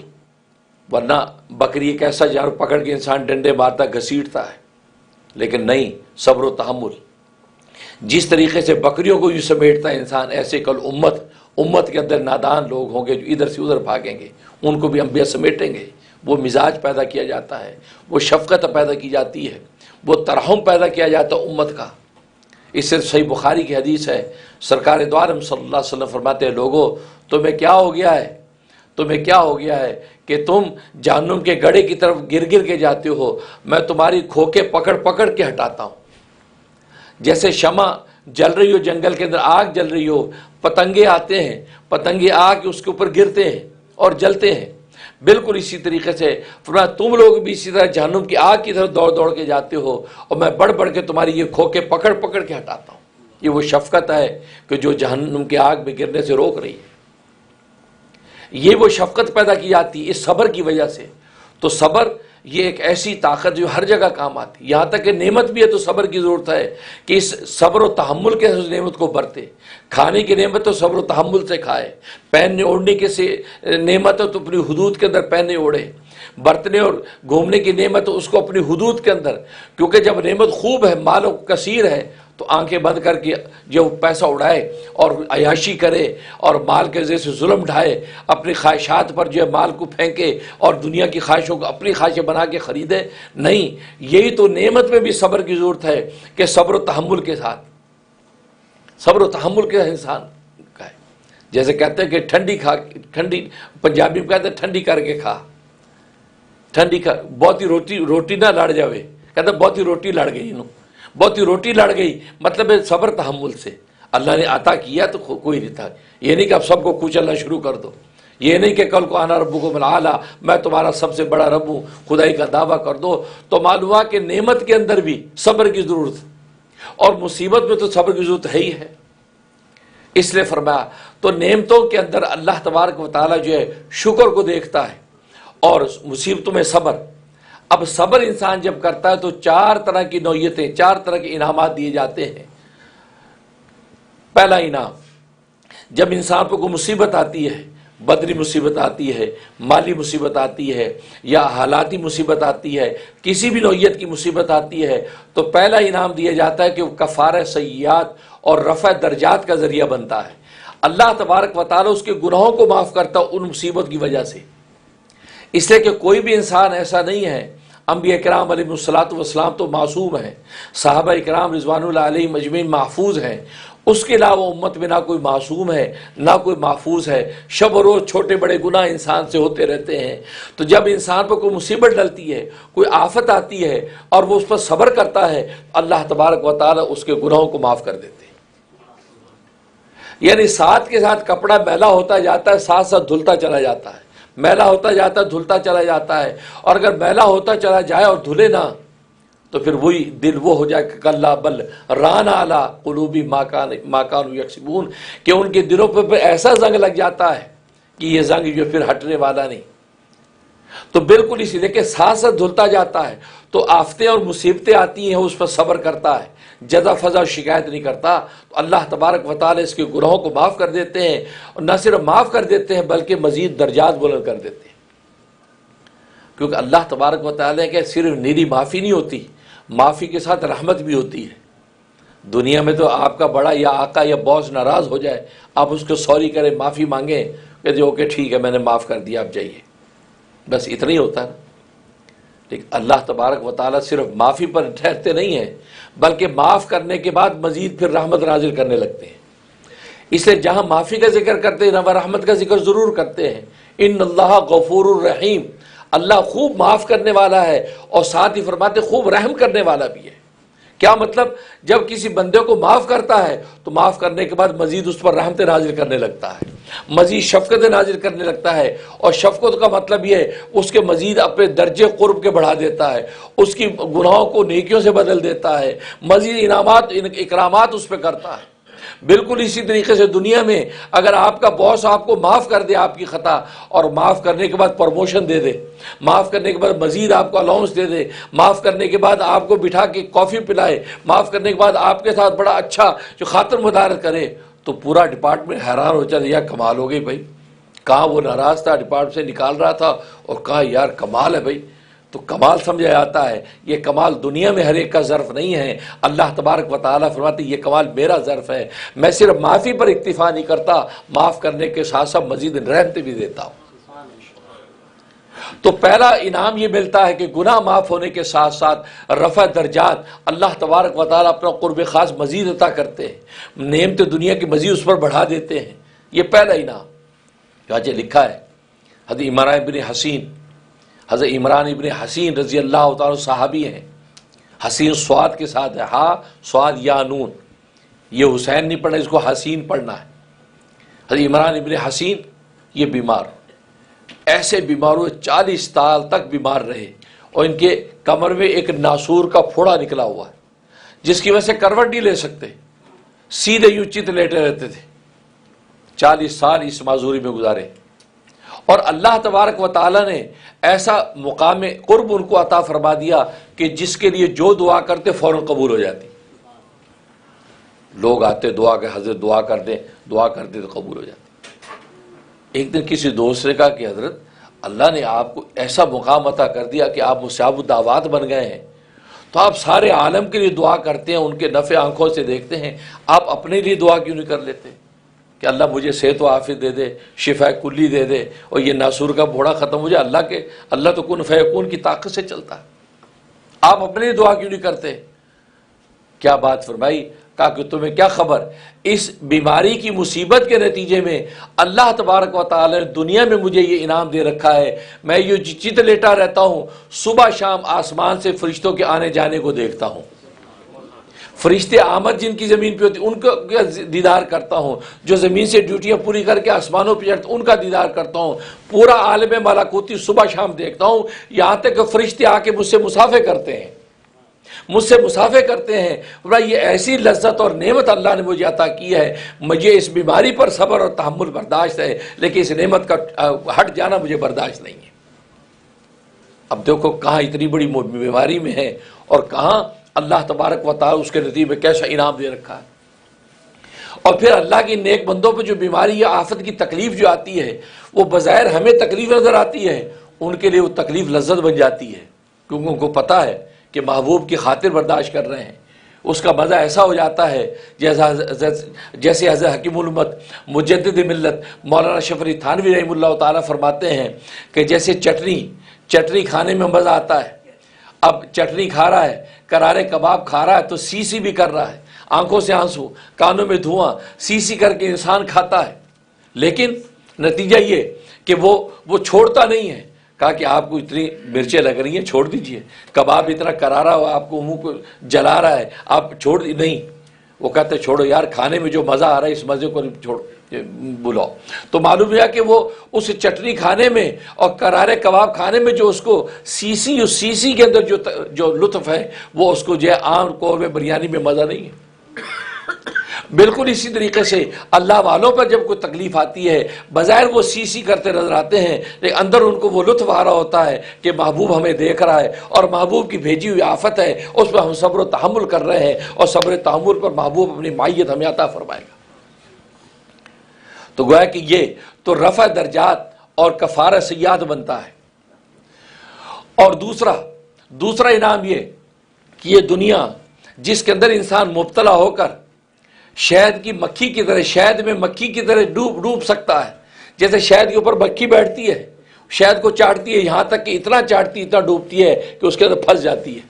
B: ورنہ بکری ایک ایسا جانور پکڑ کے انسان ڈنڈے مارتا، گھسیٹتا ہے. لیکن نہیں، صبر و تحمل. جس طریقے سے بکریوں کو یوں سمیٹتا ہے انسان، ایسے کل امت کے اندر نادان لوگ ہوں گے جو ادھر سے ادھر بھاگیں گے، ان کو بھی انبیاء سمیٹیں گے. وہ مزاج پیدا کیا جاتا ہے، وہ شفقت پیدا کی جاتی ہے، وہ ترحم پیدا کیا جاتا ہے امت کا. اس سے صحیح بخاری کی حدیث ہے، سرکار دو عالم صلی اللہ علیہ وسلم فرماتے ہیں، لوگوں تمہیں کیا ہو گیا ہے، تمہیں کیا ہو گیا ہے کہ تم جہنم کے گڑھے کی طرف گر گر کے جاتے ہو، میں تمہاری کھوکے پکڑ پکڑ کے ہٹاتا ہوں. جیسے شمع جل رہی ہو، جنگل کے اندر آگ جل رہی ہو، پتنگے آتے ہیں، پتنگے آ کے اس کے اوپر گرتے ہیں اور جلتے ہیں، بالکل اسی طریقے سے فرمایا تم لوگ بھی اسی طرح جہنم کی آگ کی طرف دوڑ دوڑ کے جاتے ہو، اور میں بڑھ بڑھ کے تمہاری یہ کھوکے پکڑ پکڑ کے ہٹاتا ہوں. یہ وہ شفقت ہے کہ جو جہنم کی آگ میں گرنے سے روک رہی ہے. یہ وہ شفقت پیدا کی جاتی ہے اس صبر کی وجہ سے. تو صبر یہ ایک ایسی طاقت جو ہر جگہ کام آتی ہے. یہاں تک کہ نعمت بھی ہے تو صبر کی ضرورت ہے کہ اس صبر و تحمل کے اس نعمت کو برتے. کھانے کی نعمت تو صبر و تحمل سے کھائے، پہننے اوڑھنے کے سے نعمت ہے تو اپنی حدود کے اندر پہنے اوڑھے، برتنے اور گھومنے کی نعمت تو اس کو اپنی حدود کے اندر. کیونکہ جب نعمت خوب ہے، مال و کثیر ہے، تو آنکھیں بند کر کے جو پیسہ اڑائے اور عیاشی کرے اور مال کے ذریعے سے ظلم ڈھائے، اپنی خواہشات پر جو ہے مال کو پھینکے اور دنیا کی خواہشوں کو اپنی خواہشیں بنا کے خریدے. نہیں، یہی تو نعمت میں بھی صبر کی ضرورت ہے کہ صبر و تحمل کے ساتھ، صبر و تحمل کے انسان کا ہے. جیسے کہتے ہیں کہ ٹھنڈی پنجابی میں کہتے ہیں ٹھنڈی کر کے کھا، ٹھنڈی کھا، بہت ہی روٹی نہ لڑ جاوے. کہتے ہیں بہت ہی روٹی لڑ گئی، بہت ہی روٹی لڑ گئی، مطلب ہے صبر تحمل سے. اللہ نے عطا کیا تو کوئی نہیں تھا. یہ نہیں کہ اب سب کو کچلنا شروع کر دو، یہ نہیں کہ کل کو آنا ربکم الاعلی، میں تمہارا سب سے بڑا رب ہوں، خدائی کا دعویٰ کر دو. تو معلوم ہوا کہ نعمت کے اندر بھی صبر کی ضرورت ہے، اور مصیبت میں تو صبر کی ضرورت ہے ہی ہے. اس لیے فرمایا تو نعمتوں کے اندر اللہ تبارک و تعالیٰ جو ہے شکر کو دیکھتا ہے، اور مصیبتوں میں صبر. اب صبر انسان جب کرتا ہے تو 4 طرح کی نوعیتیں، 4 طرح کے انعامات دیے جاتے ہیں. پہلا انعام، جب انسان پر کوئی مصیبت آتی ہے، بدنی مصیبت آتی ہے، مالی مصیبت آتی ہے، یا حالاتی مصیبت آتی ہے، کسی بھی نوعیت کی مصیبت آتی ہے، تو پہلا انعام دیا جاتا ہے کہ وہ کفارہ سیئات اور رفع درجات کا ذریعہ بنتا ہے. اللہ تبارک و تعالیٰ اس کے گناہوں کو معاف کرتا ہے ان مصیبت کی وجہ سے. اس لیے کہ کوئی بھی انسان ایسا نہیں ہے. انبیاء کرام علیہ الصلوۃ والسلام تو معصوم ہیں، صحابہ کرام رضوان اللہ علیہم اجمعین محفوظ ہیں. اس کے علاوہ امت میں نہ کوئی معصوم ہے نہ کوئی محفوظ ہے. شب و روز چھوٹے بڑے گناہ انسان سے ہوتے رہتے ہیں. تو جب انسان پر کوئی مصیبت ڈلتی ہے، کوئی آفت آتی ہے، اور وہ اس پر صبر کرتا ہے، اللہ تبارک و تعالیٰ اس کے گناہوں کو معاف کر دیتے ہیں. یعنی ساتھ کے ساتھ کپڑا میلا ہوتا جاتا ہے، ساتھ ساتھ دھلتا چلا جاتا ہے، میلا ہوتا جاتا ہے، دھلتا چلا جاتا ہے. اور اگر میلا ہوتا چلا جائے اور دھلے نہ، تو پھر وہی دل وہ ہو جائے کہ کلا بل ران علی قلوبی ما کانوا یکسبون، کہ ان کے دلوں پہ ایسا زنگ لگ جاتا ہے کہ یہ زنگ جو پھر ہٹنے والا نہیں. تو بالکل اسی لیے کہ ساتھ ساتھ دھلتا جاتا ہے. تو آفتیں اور مصیبتیں آتی ہیں، اس پر صبر کرتا ہے، جزا فضا شکایت نہیں کرتا، تو اللہ تبارک و تعالی اس کے گناہوں کو معاف کر دیتے ہیں. اور نہ صرف معاف کر دیتے ہیں بلکہ مزید درجات بلند کر دیتے ہیں. کیونکہ اللہ تبارک و تعالی کہ صرف نیری معافی نہیں ہوتی، معافی کے ساتھ رحمت بھی ہوتی ہے. دنیا میں تو آپ کا بڑا یا آقا یا باس ناراض ہو جائے، آپ اس کو سوری کریں، معافی مانگیں کہ جو اوکے ٹھیک ہے میں نے معاف کر دیا، آپ جائیے، بس اتنا ہی ہوتا ہے. لیکن اللہ تبارک و تعالیٰ صرف معافی پر ٹھہرتے نہیں ہیں بلکہ معاف کرنے کے بعد مزید پھر رحمت نازل کرنے لگتے ہیں. اس لیے جہاں معافی کا ذکر کرتے ہیں وہاں رحمت کا ذکر ضرور کرتے ہیں. ان اللہ غفور الرحیم، اللہ خوب معاف کرنے والا ہے، اور ساتھ ہی فرماتے خوب رحم کرنے والا بھی ہے. کیا مطلب؟ جب کسی بندے کو معاف کرتا ہے تو معاف کرنے کے بعد مزید اس پر رحمت نازل کرنے لگتا ہے، مزید شفقت نازل کرنے لگتا ہے. اور شفقت کا مطلب یہ ہے اس کے مزید اپنے درجے قرب کے بڑھا دیتا ہے، اس کی گناہوں کو نیکیوں سے بدل دیتا ہے، مزید انعامات اکرامات اس پہ کرتا ہے. بالکل اسی طریقے سے دنیا میں اگر آپ کا باس آپ کو معاف کر دے آپ کی خطا، اور معاف کرنے کے بعد پروموشن دے دے، معاف کرنے کے بعد مزید آپ کو الاؤنس دے دے، معاف کرنے کے بعد آپ کو بٹھا کے کافی پلائے، معاف کرنے کے بعد آپ کے ساتھ بڑا اچھا جو خاطر مدارت کرے، تو پورا ڈپارٹمنٹ حیران ہو جاتا ہے، یار کمال ہو گئی بھائی، کہاں وہ ناراض تھا ڈپارٹمنٹ سے نکال رہا تھا، اور کہاں یار کمال ہے بھائی. تو کمال سمجھا جاتا ہے یہ کمال دنیا میں ہر ایک کا ظرف نہیں ہے. اللہ تبارک و تعالیٰ فرماتے ہیں یہ کمال میرا ظرف ہے. میں صرف معافی پر اکتفا نہیں کرتا، معاف کرنے کے ساتھ ساتھ مزید رحمتیں بھی دیتا ہوں. تو پہلا انعام یہ ملتا ہے کہ گناہ معاف ہونے کے ساتھ ساتھ رفع درجات، اللہ تبارک و تعالیٰ اپنا قرب خاص مزید عطا کرتے ہیں، نعمت دنیا کی مزید اس پر بڑھا دیتے ہیں. یہ پہلا انعام. چنانچہ لکھا ہے حضرت عمران ابن حسین رضی اللہ تعالیٰ صحابی ہیں. حسین سواد کے ساتھ ہے، ہا سواد یا نون، یہ حسین نہیں پڑھنا، اس کو حسین پڑھنا ہے. حضرت عمران ابن حسین یہ بیمار، ایسے بیمار ہوئے 40 سال تک بیمار رہے، اور ان کے کمر میں ایک ناسور کا پھوڑا نکلا ہوا ہے جس کی وجہ سے کروٹ نہیں لے سکتے، سیدھے یوں چت لیٹے رہتے تھے. 40 سال اس معذوری میں گزارے، اور اللہ تبارک و تعالیٰ نے ایسا مقام قرب ان کو عطا فرما دیا کہ جس کے لیے جو دعا کرتے فوراً قبول ہو جاتی. لوگ آتے دعا کہ حضرت دعا کر دیں، دعا کرتے تو قبول ہو جاتی. ایک دن کسی دوست نے کہا کہ حضرت اللہ نے آپ کو ایسا مقام عطا کر دیا کہ آپ مصاب الدعوات بن گئے ہیں، تو آپ سارے عالم کے لیے دعا کرتے ہیں، ان کے نفع آنکھوں سے دیکھتے ہیں، آپ اپنے لیے دعا کیوں نہیں کر لیتے کہ اللہ مجھے صحت و عافیت دے دے، شفا کلی دے دے، اور یہ ناسور کا بھوڑا ختم ہو جائے. اللہ تو کن فیکون کی طاقت سے چلتا ہے، آپ اپنے لیے دعا کیوں نہیں کرتے؟ کیا بات فرمائی، کہا کہ تمہیں کیا خبر، اس بیماری کی مصیبت کے نتیجے میں اللہ تبارک و تعالی نے دنیا میں مجھے یہ انعام دے رکھا ہے. میں یہ چت لیٹا رہتا ہوں، صبح شام آسمان سے فرشتوں کے آنے جانے کو دیکھتا ہوں، فرشتے آمد جن کی زمین پہ ہوتی ان کا دیدار کرتا ہوں، جو زمین سے ڈیوٹیاں پوری کر کے آسمانوں پہ چڑھتے ان کا دیدار کرتا ہوں، پورا عالم ملکوتی صبح شام دیکھتا ہوں، یہاں تک کہ فرشتے آ کے مجھ سے مسافے کرتے ہیں، مجھ سے مسافے کرتے ہیں. یہ ایسی لذت اور نعمت اللہ نے مجھے عطا کی ہے، مجھے اس بیماری پر صبر اور تحمل برداشت ہے، لیکن اس نعمت کا ہٹ جانا مجھے برداشت نہیں ہے. اب دیکھو کہاں اتنی بڑی بیماری میں ہے، اور کہاں اللہ تبارک و تعالی اس کے نتیجے میں کیسا انعام دے رکھا ہے. اور پھر اللہ کی نیک بندوں پہ جو بیماری یا آفت کی تکلیف جو آتی ہے، وہ بظاہر ہمیں تکلیف نظر آتی ہے، ان کے لیے وہ تکلیف لذت بن جاتی ہے، کیونکہ ان کو پتہ ہے کہ محبوب کی خاطر برداشت کر رہے ہیں. اس کا مزہ ایسا ہو جاتا ہے جیسے حضرت حکیم الامت مجدد ملت مولانا اشرف علی تھانوی رحمہ اللہ تعالیٰ فرماتے ہیں کہ جیسے چٹنی کھانے میں مزہ آتا ہے. اب چٹنی کھا رہا ہے، کرارے کباب کھا رہا ہے تو سی بھی کر رہا ہے، آنکھوں سے آنسو، کانوں میں دھواں، سی کر کے انسان کھاتا ہے، لیکن نتیجہ یہ کہ وہ چھوڑتا نہیں ہے. کہا کہ آپ کو اتنی مرچیں لگ رہی ہیں، چھوڑ دیجئے. کباب اتنا کرارا ہوا، آپ کو منہ کو جلا رہا ہے، آپ چھوڑ نہیں. وہ کہتے چھوڑو یار، کھانے میں جو مزہ آ رہا ہے اس مزے کو چھوڑ بلاؤ. تو معلوم ہوا کہ وہ اس چٹنی کھانے میں اور کرارے کباب کھانے میں جو اس کو سی کے اندر جو لطف ہے، وہ اس کو جو ہے عام قور میں بریانی میں مزہ نہیں ہے. بالکل اسی طریقے سے اللہ والوں پر جب کوئی تکلیف آتی ہے، بظاہر وہ سی کرتے نظر آتے ہیں، لیکن اندر ان کو وہ لطف آ رہا ہوتا ہے کہ محبوب ہمیں دیکھ رہا ہے، اور محبوب کی بھیجی ہوئی آفت ہے، اس پر ہم صبر و تحمل کر رہے ہیں، اور صبر و تحمل پر محبوب اپنی معیت ہمیں عطا فرمائے گا. تو گویا کہ یہ تو رفع درجات اور کفارہ سیئات بنتا ہے. اور دوسرا انعام یہ کہ یہ دنیا جس کے اندر انسان مبتلا ہو کر شہد کی مکھی کی طرح، شہد میں مکھی کی طرح ڈوب سکتا ہے. جیسے شہد کے اوپر مکھی بیٹھتی ہے، شہد کو چاٹتی ہے، یہاں تک کہ اتنا چاٹتی، اتنا ڈوبتی ہے کہ اس کے اندر پھنس جاتی ہے.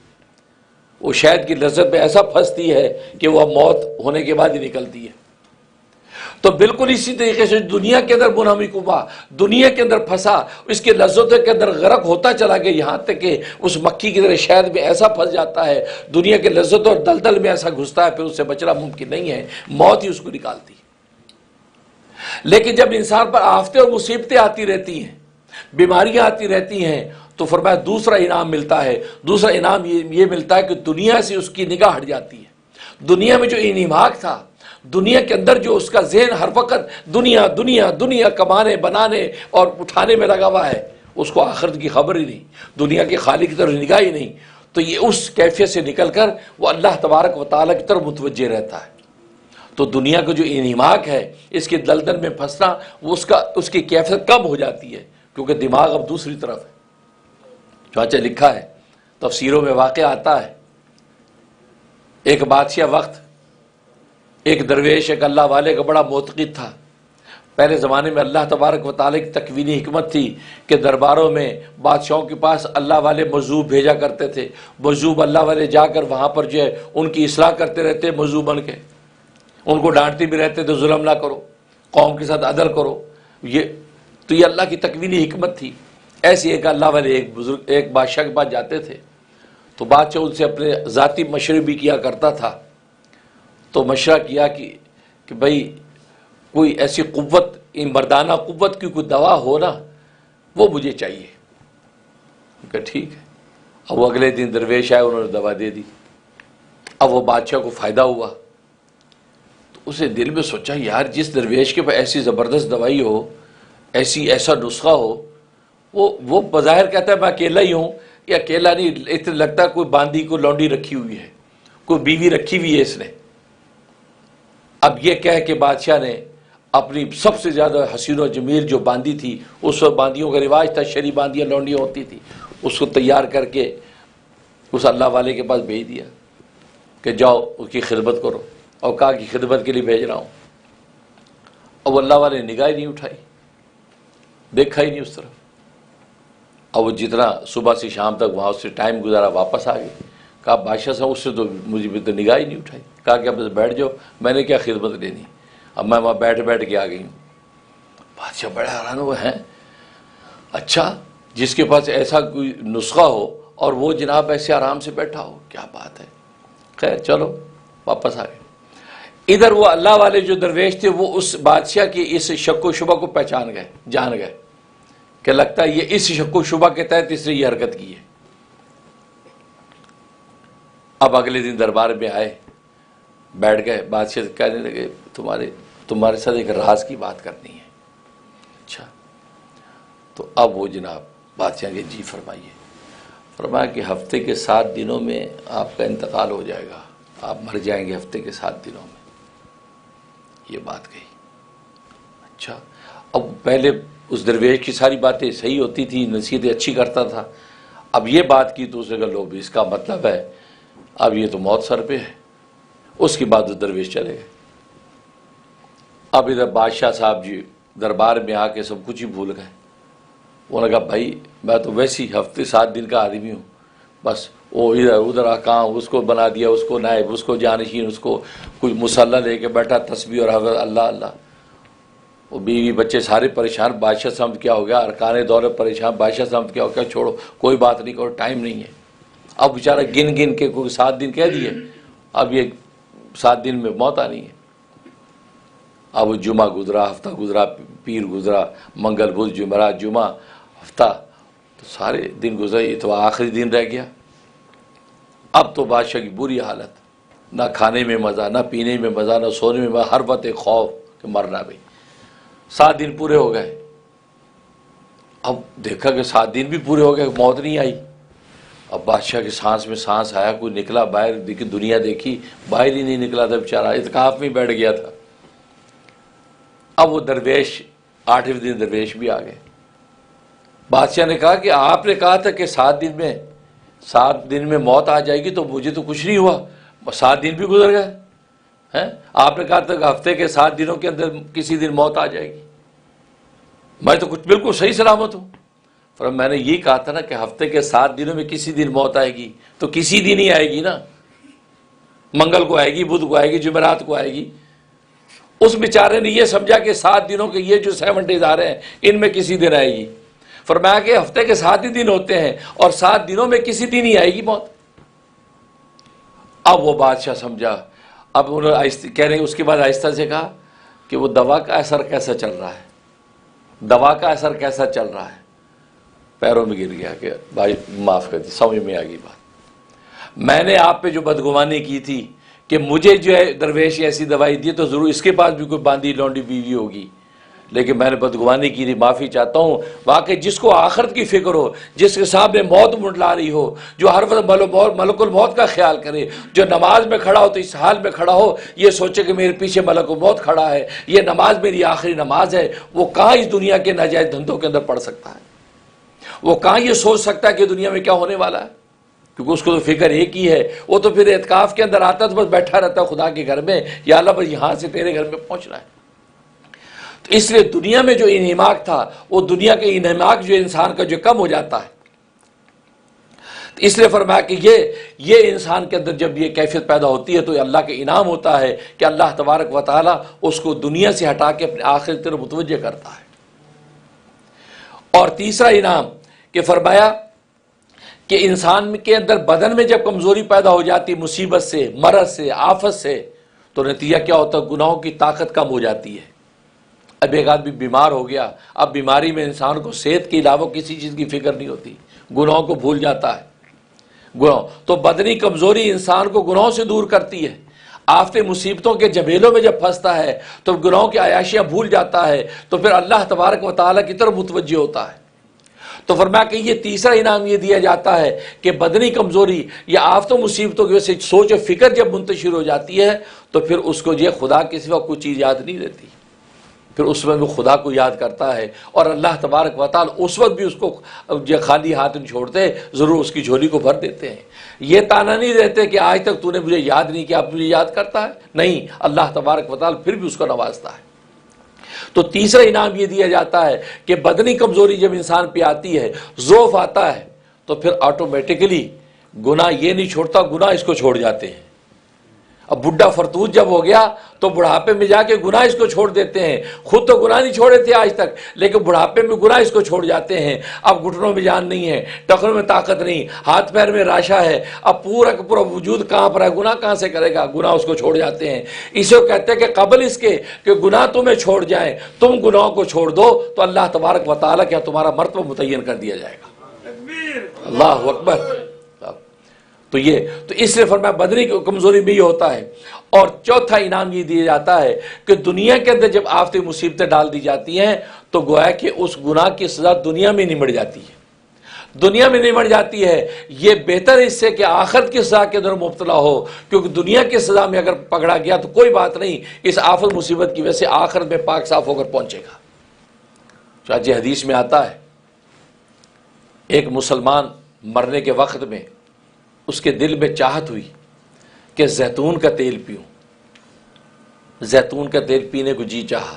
B: وہ شہد کی لذت میں ایسا پھنستی ہے کہ وہ موت ہونے کے بعد ہی نکلتی ہے. تو بالکل اسی طریقے سے دنیا کے اندر منہمک ہوا، دنیا کے اندر پھنسا، اس کے لذتوں کے اندر غرق ہوتا چلا گیا، یہاں تک کہ اس مکھی کی طرح شہد میں ایسا پھنس جاتا ہے، دنیا کے لذتوں اور دلدل میں ایسا گھستا ہے، پھر اس سے بچنا ممکن نہیں ہے، موت ہی اس کو نکالتی ہے. لیکن جب انسان پر آفتیں اور مصیبتیں آتی رہتی ہیں، بیماریاں آتی رہتی ہیں، تو فرمایا دوسرا انعام ملتا ہے. دوسرا انعام یہ ملتا ہے کہ دنیا سے اس کی نگاہ ہٹ جاتی ہے. دنیا میں جو انہماک تھا، دنیا کے اندر جو اس کا ذہن ہر وقت دنیا دنیا دنیا کمانے بنانے اور اٹھانے میں لگا ہوا ہے، اس کو آخرت کی خبر ہی نہیں، دنیا کے خالق کی طرف نگاہ ہی نہیں. تو یہ اس کیفیت سے نکل کر وہ اللہ تبارک و تعالیٰ کی طرف متوجہ رہتا ہے. تو دنیا کا جو انہماک ہے، اس کے دلدل میں پھنسنا، وہ اس کی کیفیت کم ہو جاتی ہے، کیونکہ دماغ اب دوسری طرف ہے. چانچہ لکھا ہے، تفسیروں میں واقع آتا ہے، ایک بادشاہ وقت ایک درویش ایک اللہ والے کا بڑا معتقد تھا۔ پہلے زمانے میں اللہ تبارک و تعالیٰ کی تکوینی حکمت تھی کہ درباروں میں بادشاہوں کے پاس اللہ والے مجذوب بھیجا کرتے تھے، مجذوب اللہ والے جا کر وہاں پر جو ہے ان کی اصلاح کرتے رہتے مجذوب بن کے، ان کو ڈانٹتے بھی رہتے تھے ظلم نہ کرو، قوم کے ساتھ عدل کرو۔ یہ اللہ کی تکوینی حکمت تھی۔ ایسی ایک اللہ والے ایک بزرگ ایک بادشاہ کے پاس جاتے تھے تو بادشاہ ان سے اپنے ذاتی مشورے بھی کیا کرتا تھا۔ تو مشورہ کیا کہ بھئی کوئی ایسی قوت، مردانہ قوت کی کوئی دوا ہو نا، وہ مجھے چاہیے۔ کہ ٹھیک ہے۔ اب وہ اگلے دن درویش آئے، انہوں نے دوا دے دی۔ اب وہ بادشاہ کو فائدہ ہوا تو اسے دل میں سوچا یار جس درویش کے پاس ایسی زبردست دوائی ہو، ایسا نسخہ ہو، وہ بظاہر کہتا ہے میں اکیلا ہی ہوں، یا اکیلا نہیں، اتنا لگتا ہے کوئی باندھی کو لونڈی رکھی ہوئی ہے، کوئی بیوی رکھی ہوئی ہے اس نے۔ اب یہ کہہ کہ بادشاہ نے اپنی سب سے زیادہ حسین و جمیل جو باندھی تھی، اس وقت باندیوں کا رواج تھا، شری باندیاں لونڈیاں ہوتی تھی، اس کو تیار کر کے اس اللہ والے کے پاس بھیج دیا کہ جاؤ اس کی خدمت کرو، اور کہا کہ خدمت کے لیے بھیج رہا ہوں۔ اب اللہ والے نے نگاہ ہی نہیں اٹھائی، دیکھا ہی نہیں اس طرف۔ اب وہ جتنا صبح سے شام تک وہاں اس سے ٹائم گزارا، واپس آ گئے۔ کہا بادشاہ صاحب اس سے تو مجھے بھی تو نگاہ ہی نہیں اٹھائی۔ کہا کہ اب بس بیٹھ جاؤ، میں نے کیا خدمت لینی، اب میں وہاں بیٹھ کے آ گئی ہوں۔ بادشاہ بڑا حیران ہوا، ہیں اچھا جس کے پاس ایسا کوئی نسخہ ہو اور وہ جناب ایسے آرام سے بیٹھا ہو، کیا بات ہے۔ خیر چلو واپس آ گئے۔ ادھر وہ اللہ والے جو درویش تھے وہ اس بادشاہ کی اس شک و شبہ کو پہچان گئے، جان گئے کہ لگتا ہے یہ اس شک و شبہ کے تحت اس نے یہ حرکت کی ہے۔ اب اگلے دن دربار میں آئے، بیٹھ گئے، بادشاہ کہنے لگے تمہارے ساتھ ایک راز کی بات کرنی ہے۔ اچھا، تو اب وہ جناب بادشاہ کے جی فرمائیے۔ فرمایا کہ ہفتے کے 7 دنوں میں آپ کا انتقال ہو جائے گا، آپ مر جائیں گے ہفتے کے 7 دنوں میں، یہ بات کہی۔ اچھا، اب پہلے اس درویش کی ساری باتیں صحیح ہوتی تھی، نصیحتیں اچھی کرتا تھا، اب یہ بات کی تو اس نے کہا لو بھی اس کا مطلب ہے اب یہ تو موت سر پہ ہے۔ اس کے بعد اس درویش چلے گئے۔ اب ادھر بادشاہ صاحب جی دربار میں آ کے سب کچھ ہی بھول گئے۔ انہوں نے کہا بھائی میں تو ویسے ہی ہفتے 7 دن کا آدمی ہوں، بس وہ ادھر کہاں اس کو بنا دیا، اس کو نائب، اس کو جانشین، اس کو کچھ مصلح لے کے بیٹھا تسبیح اور حضرت اللہ اللہ، وہ بیوی بچے سارے پریشان، بادشاہ سمجھ کیا ہو گیا، ارکان دولے پریشان، بادشاہ سمجھ کیا ہو گیا، چھوڑو کوئی بات نہیں کرو، ٹائم نہیں ہے۔ اب بیچارہ گن کے کوئی 7 دن کہہ دیے، اب یہ 7 دن میں موت آنی ہے۔ اب وہ جمعہ گزرا، ہفتہ گزرا، پیر گزرا، منگل بدھ جمعرات جمعہ ہفتہ، تو سارے دن گزرے، یہ تو آخری دن رہ گیا۔ اب تو بادشاہ کی بری حالت، نہ کھانے میں مزہ، نہ پینے میں مزہ، نہ سونے میں مزہ، ہر وقت ایک خوف کہ مرنا بھائی۔ 7 دن پورے ہو گئے، اب دیکھا کہ 7 دن بھی پورے ہو گئے، موت نہیں آئی۔ اب بادشاہ کی سانس میں سانس آیا، کوئی نکلا باہر، دیکھی دنیا دیکھی، باہر ہی نہیں نکلا تھا بیچارہ، اعتکاف میں بیٹھ گیا تھا۔ اب وہ درویش 8ویں دن درویش بھی آ گئے۔ بادشاہ نے کہا کہ آپ نے کہا تھا کہ 7 دن میں موت آ جائے گی، تو مجھے تو کچھ نہیں ہوا، 7 دن بھی گزر گئے ہیں۔ آپ نے کہا تھا کہ ہفتے کے 7 دنوں کے اندر کسی دن موت آ جائے گی، میں تو کچھ بالکل صحیح سلامت ہوں۔ پر میں نے یہی کہا تھا نا کہ ہفتے کے 7 دنوں میں کسی دن موت آئے گی، تو کسی دن ہی آئے گی نا، منگل کو آئے گی، بدھ کو آئے گی، جمعرات کو آئے گی۔ اس بیچارے نے یہ سمجھا کہ 7 دنوں کے یہ جو 7 days آ رہے ہیں ان میں کسی دن آئے گی۔ فرمایا کہ ہفتے کے 7 ہی دن ہوتے ہیں اور 7 دنوں میں کسی دن ہی آئے گی موت۔ اب وہ بادشاہ سمجھا، اب انہوں نے کہہ رہے ہیں اس کے بعد آہستہ سے کہا کہ وہ دوا کا اثر کیسا چل رہا ہے، دوا کا اثر کیسا چل رہا ہے۔ پیروں میں گر گیا کہ بھائی معاف کر دی، سمجھ میں آ گئی بات، میں نے آپ پہ جو بدگمانی کی تھی کہ مجھے جو ہے درویش ایسی دوائی دی تو ضرور اس کے پاس بھی کوئی باندھی لونڈی بیوی ہوگی، لیکن میں نے بدگمانی کی تھی، معافی چاہتا ہوں۔ واقعی جس کو آخرت کی فکر ہو، جس کے سامنے موت منڈلا رہی ہو، جو ہر وقت ملک الموت کا خیال کرے، جو نماز میں کھڑا ہو تو اس حال میں کھڑا ہو یہ سوچے کہ میرے پیچھے ملک الموت کھڑا ہے، یہ نماز میری آخری نماز ہے، وہ کہاں اس دنیا کے ناجائز دھندوں کے اندر پڑ سکتا ہے۔ وہ کہاں یہ سوچ سکتا ہے کہ دنیا میں کیا ہونے والا ہے، کیونکہ اس کو تو فکر ایک ہی ہے. وہ تو پھر اعتکاف کے اندر آتا تو بس بیٹھا رہتا خدا کے گھر میں، یا اللہ بس یہاں سے تیرے گھر میں پہنچنا ہے. تو اس لیے دنیا میں جو انہماک تھا، وہ دنیا کے انہماک جو انسان کا جو کم ہو جاتا ہے. اس لیے فرمایا کہ یہ انسان کے اندر جب یہ کیفیت پیدا ہوتی ہے تو یہ اللہ کے انعام ہوتا ہے کہ اللہ تبارک و تعالیٰ اس کو دنیا سے ہٹا کے اپنے آخرت کی طرف متوجہ کرتا ہے. اور تیسرا انعام کہ فرمایا کہ انسان کے اندر بدن میں جب کمزوری پیدا ہو جاتی مصیبت سے، مرض سے، آفت سے، تو نتیجہ کیا ہوتا ہے؟ گناہوں کی طاقت کم ہو جاتی ہے. اب ایک آدمی بیمار ہو گیا، اب بیماری میں انسان کو صحت کے علاوہ کسی چیز کی فکر نہیں ہوتی، گناہوں کو بھول جاتا ہے. گناہ تو بدنی کمزوری انسان کو گناہوں سے دور کرتی ہے. آفت مصیبتوں کے جھمیلوں میں جب پھنستا ہے تو گناہوں کی عیاشیاں بھول جاتا ہے، تو پھر اللہ تبارک و تعالیٰ کی طرف متوجہ ہوتا ہے. تو فرمایا کہ یہ تیسرا انعام یہ دیا جاتا ہے کہ بدنی کمزوری یا آفت و مصیبتوں کی وجہ سے سوچ و فکر جب منتشر ہو جاتی ہے تو پھر اس کو یہ خدا کے سوا کوئی چیز یاد نہیں رہتی. پھر اس وقت وہ خدا کو یاد کرتا ہے، اور اللہ تبارک و تعالیٰ اس وقت بھی اس کو خالی ہاتھ نہیں چھوڑتے، ضرور اس کی جھولی کو بھر دیتے ہیں. یہ تانا نہیں دیتے کہ آج تک تو نے مجھے یاد نہیں کیا، اب مجھے یاد کرتا ہے. نہیں، اللہ تبارک و تعالیٰ پھر بھی اس کو نوازتا ہے. تو تیسرا انعام یہ دیا جاتا ہے کہ بدنی کمزوری جب انسان پہ آتی ہے، ضعف آتا ہے، تو پھر آٹومیٹکلی گناہ یہ نہیں چھوڑتا، گناہ اس کو چھوڑ جاتے ہیں. اب بڈھا فرتوت جب ہو گیا تو بڑھاپے میں جا کے گناہ اس کو چھوڑ دیتے ہیں. خود تو گناہ نہیں چھوڑے تھے آج تک، لیکن بڑھاپے میں گناہ اس کو چھوڑ جاتے ہیں. اب گھٹنوں میں جان نہیں ہے، ٹخنوں میں طاقت نہیں، ہاتھ پیر میں راشا ہے، اب پورا کا پورا وجود کہاں پر ہے، گناہ کہاں سے کرے گا؟ گناہ اس کو چھوڑ جاتے ہیں. اسے وہ کہتے ہیں کہ قبل اس کے کہ گناہ تمہیں چھوڑ جائیں، تم گناہوں کو چھوڑ دو تو اللہ تبارک و تعالیٰ کیا تمہارا مرتبہ متعین کر دیا جائے گا. اللہ اکبر. تو اس لیے فرمایا بدنی کمزوری میں یہ ہوتا ہے. اور چوتھا انعام یہ دیا جاتا ہے کہ دنیا کے اندر جب آفت مصیبتیں ڈال دی جاتی ہیں تو گویا کہ اس گناہ کی سزا دنیا میں نمٹ جاتی ہے. دنیا میں نمٹ جاتی ہے. یہ بہتر اس سے کہ آخرت کی سزا کے اندر مبتلا ہو، کیونکہ دنیا کی سزا میں اگر پکڑا گیا تو کوئی بات نہیں، اس آفت مصیبت کی وجہ سے آخرت میں پاک صاف ہو کر پہنچے گا. چنانچہ حدیث میں آتا ہے ایک مسلمان مرنے کے وقت میں اس کے دل میں چاہت ہوئی کہ زیتون کا تیل پیوں، زیتون کا تیل پینے کو جی چاہا.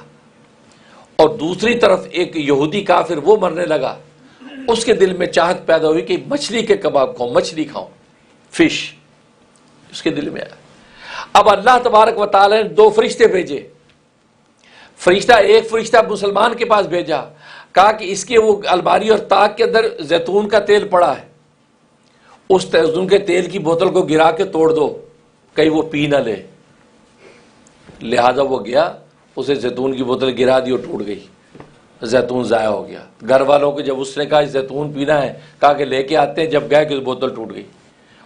B: اور دوسری طرف ایک یہودی کافر وہ مرنے لگا، اس کے دل میں چاہت پیدا ہوئی کہ مچھلی کے کباب کھاؤں، مچھلی کھاؤں، فش اس کے دل میں آیا. اب اللہ تبارک و تعالی نے دو فرشتے بھیجے. ایک فرشتہ مسلمان کے پاس بھیجا، کہا کہ اس کے وہ الماری اور طاق کے اندر زیتون کا تیل پڑا ہے، اس زیتون کے تیل کی بوتل کو گرا کے توڑ دو، کہیں وہ پی نہ لے. لہذا وہ گیا، اسے زیتون کی بوتل گرا دی اور ٹوٹ گئی، زیتون ضائع ہو گیا. گھر والوں کو جب اس نے کہا زیتون پینا ہے، کہا کہ لے کے آتے ہیں. جب گئے کہ بوتل ٹوٹ گئی.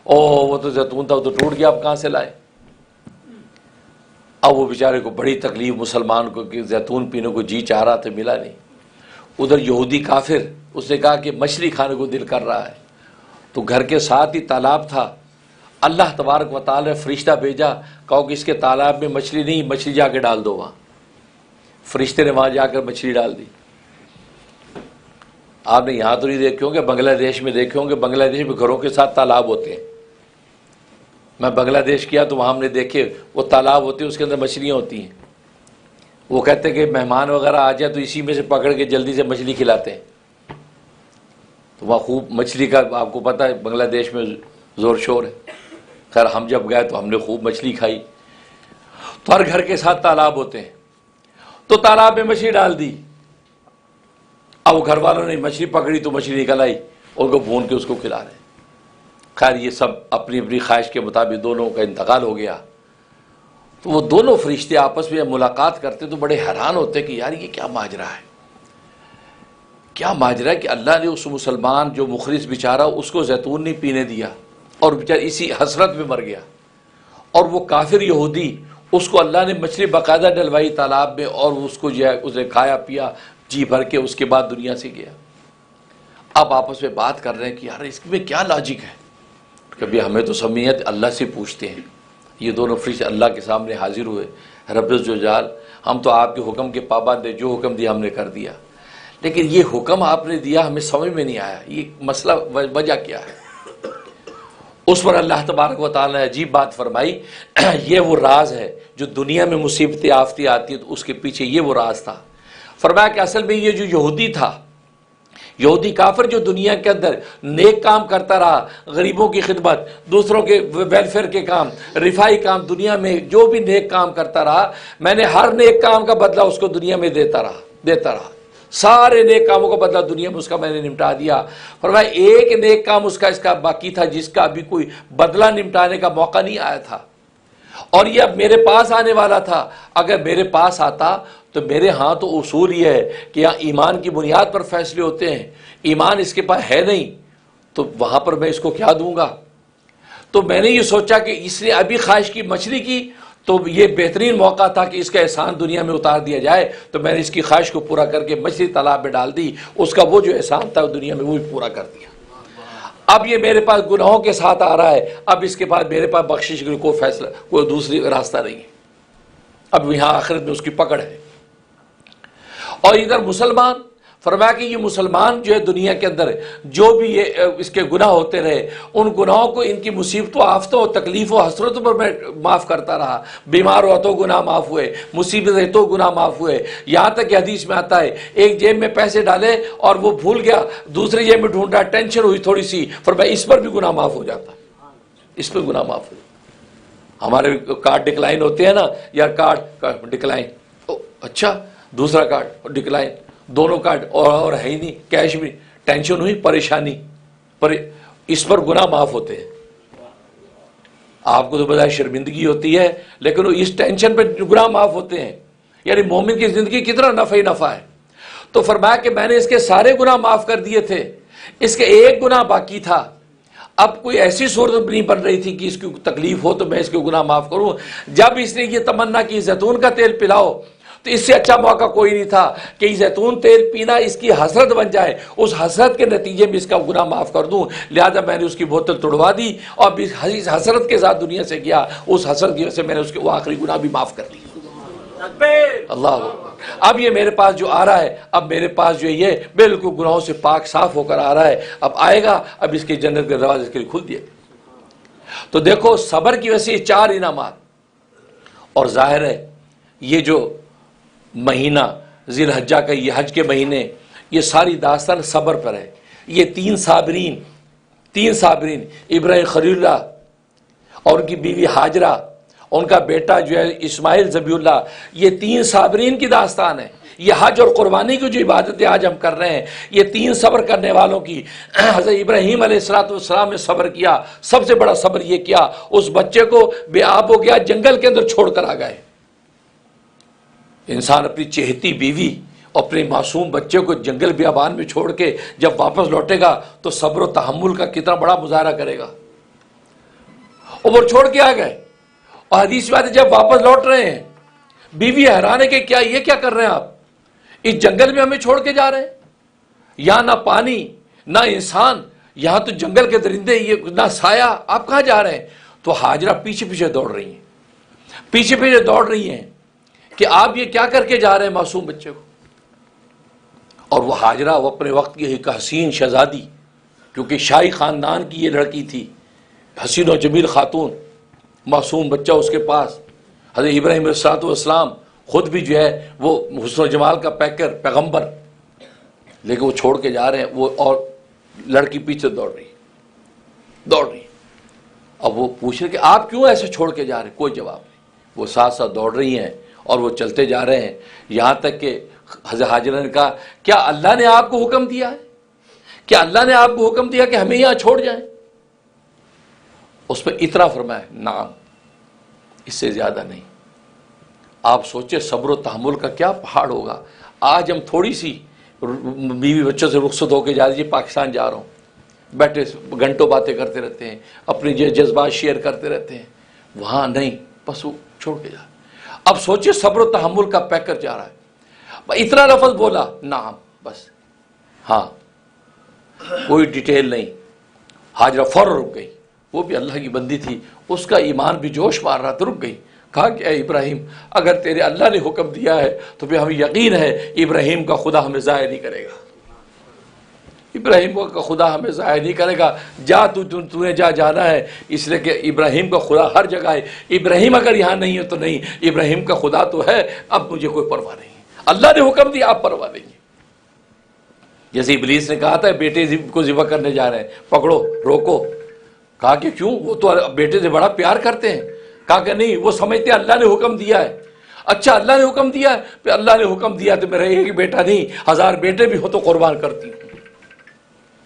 B: وہ تو زیتون تھا، وہ تو ٹوٹ گیا، اب کہاں سے لائے؟ اب وہ بیچارے کو بڑی تکلیف، مسلمان کو، کہ زیتون پینے کو جی چاہ رہا تھا، ملا نہیں. ادھر یہودی کافر، اس نے کہا کہ مچھلی کھانے کو دل کر رہا ہے. تو گھر کے ساتھ ہی تالاب تھا. اللہ تبارک و تعالی نے فرشتہ بھیجا، کہا کہ اس کے تالاب میں مچھلی نہیں، مچھلی جا کے ڈال دو وہاں. فرشتے نے وہاں جا کر مچھلی ڈال دی. آپ نے یہاں تو نہیں دیکھے ہوں گے، بنگلہ دیش میں دیکھے ہوں گے. بنگلہ دیش میں گھروں کے ساتھ تالاب ہوتے ہیں. میں بنگلہ دیش کیا تو وہاں ہم نے دیکھے وہ تالاب ہوتے ہیں، اس کے اندر مچھلیاں ہوتی ہیں. وہ کہتے ہیں کہ مہمان وغیرہ آ جائے تو اسی میں سے پکڑ کے جلدی سے مچھلی کھلاتے ہیں. تو وہاں خوب مچھلی کا آپ کو پتہ ہے بنگلہ دیش میں زور شور ہے. خیر ہم جب گئے تو ہم نے خوب مچھلی کھائی. تو ہر گھر کے ساتھ تالاب ہوتے ہیں. تو تالاب میں مچھلی ڈال دی. اب وہ گھر والوں نے مچھلی پکڑی تو مچھلی نکل آئی، ان کو بھون کے اس کو کھلا رہے. خیر یہ سب اپنی اپنی خواہش کے مطابق دونوں کا انتقال ہو گیا. تو وہ دونوں فرشتے آپس میں ملاقات کرتے تو بڑے حیران ہوتے کہ یار یہ کیا ماجرا ہے، کیا ماجرا ہے کہ اللہ نے اس مسلمان جو مخلص بیچارہ اس کو زیتون نہیں پینے دیا اور بیچارہ اسی حسرت میں مر گیا. اور وہ کافر یہودی، اس کو اللہ نے مچھلی باقاعدہ ڈلوائی تالاب میں، اور اس کو جو ہے اسے کھایا پیا جی بھر کے، اس کے بعد دنیا سے گیا. اب آپس میں بات کر رہے ہیں کہ یار اس میں کیا لاجک ہے. کبھی ہمیں تو سمیت اللہ سے پوچھتے ہیں. یہ دونوں فرشتے اللہ کے سامنے حاضر ہوئے. رب الجلال، ہم تو آپ کے حکم کے پابند ہیں، جو حکم دیا ہم نے کر دیا، لیکن یہ حکم آپ نے دیا ہمیں سمجھ میں نہیں آیا، یہ مسئلہ وجہ کیا ہے؟ اس پر اللہ تبارک و تعالیٰ نے عجیب بات فرمائی، یہ وہ راز ہے جو دنیا میں مصیبتیں آفتی آتی ہیں تو اس کے پیچھے یہ وہ راز تھا۔ فرمایا کہ اصل میں یہ جو یہودی تھا، یہودی کافر جو دنیا کے اندر نیک کام کرتا رہا، غریبوں کی خدمت، دوسروں کے ویلفیئر کے کام، رفاہی کام، دنیا میں جو بھی نیک کام کرتا رہا، میں نے ہر نیک کام کا بدلہ اس کو دنیا میں دیتا رہا، سارے نیک کاموں کا بدلہ دنیا میں اس کا میں نے نمٹا دیا۔ فرمایا ایک نیک کام اس کا باقی تھا جس کا ابھی کوئی بدلہ نمٹانے کا موقع نہیں آیا تھا، اور یہ اب میرے پاس آنے والا تھا۔ اگر میرے پاس آتا تو میرے ہاں تو اصول یہ ہے کہ یہاں ایمان کی بنیاد پر فیصلے ہوتے ہیں، ایمان اس کے پاس ہے نہیں تو وہاں پر میں اس کو کیا دوں گا؟ تو میں نے یہ سوچا کہ اس نے ابھی خواہش کی مچھلی کی تو یہ بہترین موقع تھا کہ اس کا احسان دنیا میں اتار دیا جائے، تو میں نے اس کی خواہش کو پورا کر کے مچھلی تالاب میں ڈال دی، اس کا وہ جو احسان تھا دنیا میں وہ بھی پورا کر دیا۔ اب یہ میرے پاس گناہوں کے ساتھ آ رہا ہے، اب اس کے بعد میرے پاس بخشش کے لیے کوئی فیصلہ، کوئی دوسری راستہ نہیں ہے، اب یہاں آخرت میں اس کی پکڑ ہے۔ اور ادھر مسلمان، فرمایا کہ یہ مسلمان جو ہے دنیا کے اندر جو بھی یہ اس کے گناہ ہوتے رہے، ان گناہوں کو، ان کی مصیبتوں، آفتوں، تکلیفوں، حسرتوں پر میں معاف کرتا رہا۔ بیمار ہوا تو گناہ معاف ہوئے، مصیبت ہے تو گناہ معاف ہوئے، یہاں تک کہ حدیث میں آتا ہے ایک جیب میں پیسے ڈالے اور وہ بھول گیا، دوسری جیب میں ڈھونڈا، ٹینشن ہوئی تھوڑی سی، فرمایا اس پر بھی گناہ معاف ہو جاتا، اس پر گناہ معاف ہو۔ ہمارے کارڈ ڈکلائن ہوتے ہیں نا، یار کارڈ ڈکلائن، اچھا دوسرا کارڈ ڈکلائن، دونوں کارڈ اور ہے ہی نہیں، کیش بھی، ٹینشن ہوئی، پریشانی، اس پر گناہ معاف ہوتے ہیں۔ آپ کو تو بجائے شرمندگی ہوتی ہے لیکن اس ٹینشن پہ گناہ معاف ہوتے ہیں، یعنی مومن کی زندگی کتنا نفع ہی نفع ہے۔ تو فرمایا کہ میں نے اس کے سارے گناہ معاف کر دیے تھے، اس کے ایک گناہ باقی تھا۔ اب کوئی ایسی صورت نہیں بن رہی تھی کہ اس کی تکلیف ہو تو میں اس کے گناہ معاف کروں۔ جب اس نے یہ تمنا کی زیتون کا تیل پلاؤ، تو اس سے اچھا موقع کوئی نہیں تھا کہ زیتون تیل پینا اس کی حسرت بن جائے، اس حسرت کے نتیجے میں اس کا گناہ معاف کر دوں۔ لہذا میں نے اس کی بوتل توڑوا دی اور اس حسرت کے ساتھ دنیا سے گیا، اس حسرت کی وجہ سے میں نے اس کے وہ آخری گناہ بھی معاف کر لی۔ اللہ، اب یہ میرے پاس جو آ رہا ہے، اب میرے پاس جو یہ بالکل گناہوں سے پاک صاف ہو کر آ رہا ہے، اب آئے گا، اب اس کے جنت کے دروازے اس کے لیے کھل دیے۔ تو دیکھو صبر کی وجہ سے 4 انعامات، اور ظاہر ہے یہ جو مہینہ ذی الحجہ کا، یہ حج کے مہینے، یہ ساری داستان صبر پر ہے۔ یہ 3 صابرین ابراہیم خلیل اللہ اور ان کی بیوی ہاجرہ، ان کا بیٹا جو ہے اسماعیل ذبیح اللہ، یہ 3 صابرین کی داستان ہے۔ یہ حج اور قربانی کی جو عبادتیں آج ہم کر رہے ہیں، یہ 3 صبر کرنے والوں کی۔ حضرت ابراہیم علیہ السلام نے صبر کیا، سب سے بڑا صبر یہ کیا، اس بچے کو بے آب ہو گیا، جنگل کے اندر چھوڑ کر آ گئے۔ انسان اپنی چہیتی بیوی اور اپنے معصوم بچے کو جنگل بیابان میں چھوڑ کے جب واپس لوٹے گا تو صبر و تحمل کا کتنا بڑا مظاہرہ کرے گا۔ اور وہ چھوڑ کے آ گئے، اور حدیث میں آتے جب واپس لوٹ رہے ہیں بیوی حیران ہے کہ یہ کیا کر رہے ہیں آپ، اس جنگل میں ہمیں چھوڑ کے جا رہے ہیں، یہاں نہ پانی نہ انسان، یہاں تو جنگل کے درندے، یہ نہ سایہ، آپ کہاں جا رہے ہیں؟ تو ہاجرہ پیچھے دوڑ رہی ہیں کہ آپ یہ کیا کر کے جا رہے ہیں معصوم بچے کو۔ اور وہ ہاجرہ، وہ اپنے وقت کی ایک حسین شہزادی، کیونکہ شاہی خاندان کی یہ لڑکی تھی، حسین و جمیل خاتون، معصوم بچہ اس کے پاس۔ حضرت ابراہیم علیہ السلام خود بھی جو ہے وہ حسن و جمال کا پیغمبر، لیکن وہ چھوڑ کے جا رہے ہیں، وہ اور لڑکی پیچھے دوڑ رہی۔ اب وہ پوچھ رہے کہ آپ کیوں ایسے چھوڑ کے جا رہے ہیں؟ کوئی جواب نہیں، وہ ساتھ دوڑ رہی ہیں اور وہ چلتے جا رہے ہیں، یہاں تک کہ حضرت ہاجرہ نے کہا کیا اللہ نے آپ کو حکم دیا ہے؟ کیا اللہ نے آپ کو حکم دیا کہ ہمیں یہاں چھوڑ جائیں؟ اس پہ اتنا فرمایا، نعم، اس سے زیادہ نہیں۔ آپ سوچے صبر و تحمل کا کیا پہاڑ ہوگا۔ آج ہم تھوڑی سی بیوی بچوں سے رخصت ہو کے جا دیجیے، پاکستان جا رہا ہوں، بیٹھے گھنٹوں باتیں کرتے رہتے ہیں، اپنی جذبات شیئر کرتے رہتے ہیں، وہاں نہیں، بس وہ چھوڑ کے جا۔ اب سوچے صبر و تحمل کا پیکر جا رہا ہے، اتنا لفظ بولا، نعم، بس، ہاں، کوئی ڈیٹیل نہیں۔ ہاجرہ فوراً رک گئی، وہ بھی اللہ کی بندی تھی، اس کا ایمان بھی جوش مار رہا تھا، رک گئی، کہا کہ اے ابراہیم اگر تیرے اللہ نے حکم دیا ہے تو پھر ہمیں یقین ہے ابراہیم کا خدا ہمیں ضائع نہیں کرے گا، ابراہیم کا خدا ہمیں ضائع نہیں کرے گا، جا تو نے جانا ہے، اس لیے کہ ابراہیم کا خدا ہر جگہ ہے، ابراہیم اگر یہاں نہیں ہے تو نہیں، ابراہیم کا خدا تو ہے، اب مجھے کوئی پرواہ نہیں ہے، اللہ نے حکم دیا آپ پرواہ نہیں ہے۔ جیسے ابلیس نے کہا تھا بیٹے کو ذبح کرنے جا رہے ہیں، پکڑو روکو، کہا کہ کیوں، وہ تو بیٹے سے بڑا پیار کرتے ہیں، کہا کہ نہیں وہ سمجھتے ہیں اللہ نے حکم دیا ہے، اچھا اللہ نے حکم دیا ہے، پھر اللہ نے حکم دیا تو میرا ایک بیٹا نہیں 1000 بیٹے بھی ہو تو قربان کرتی ہوں۔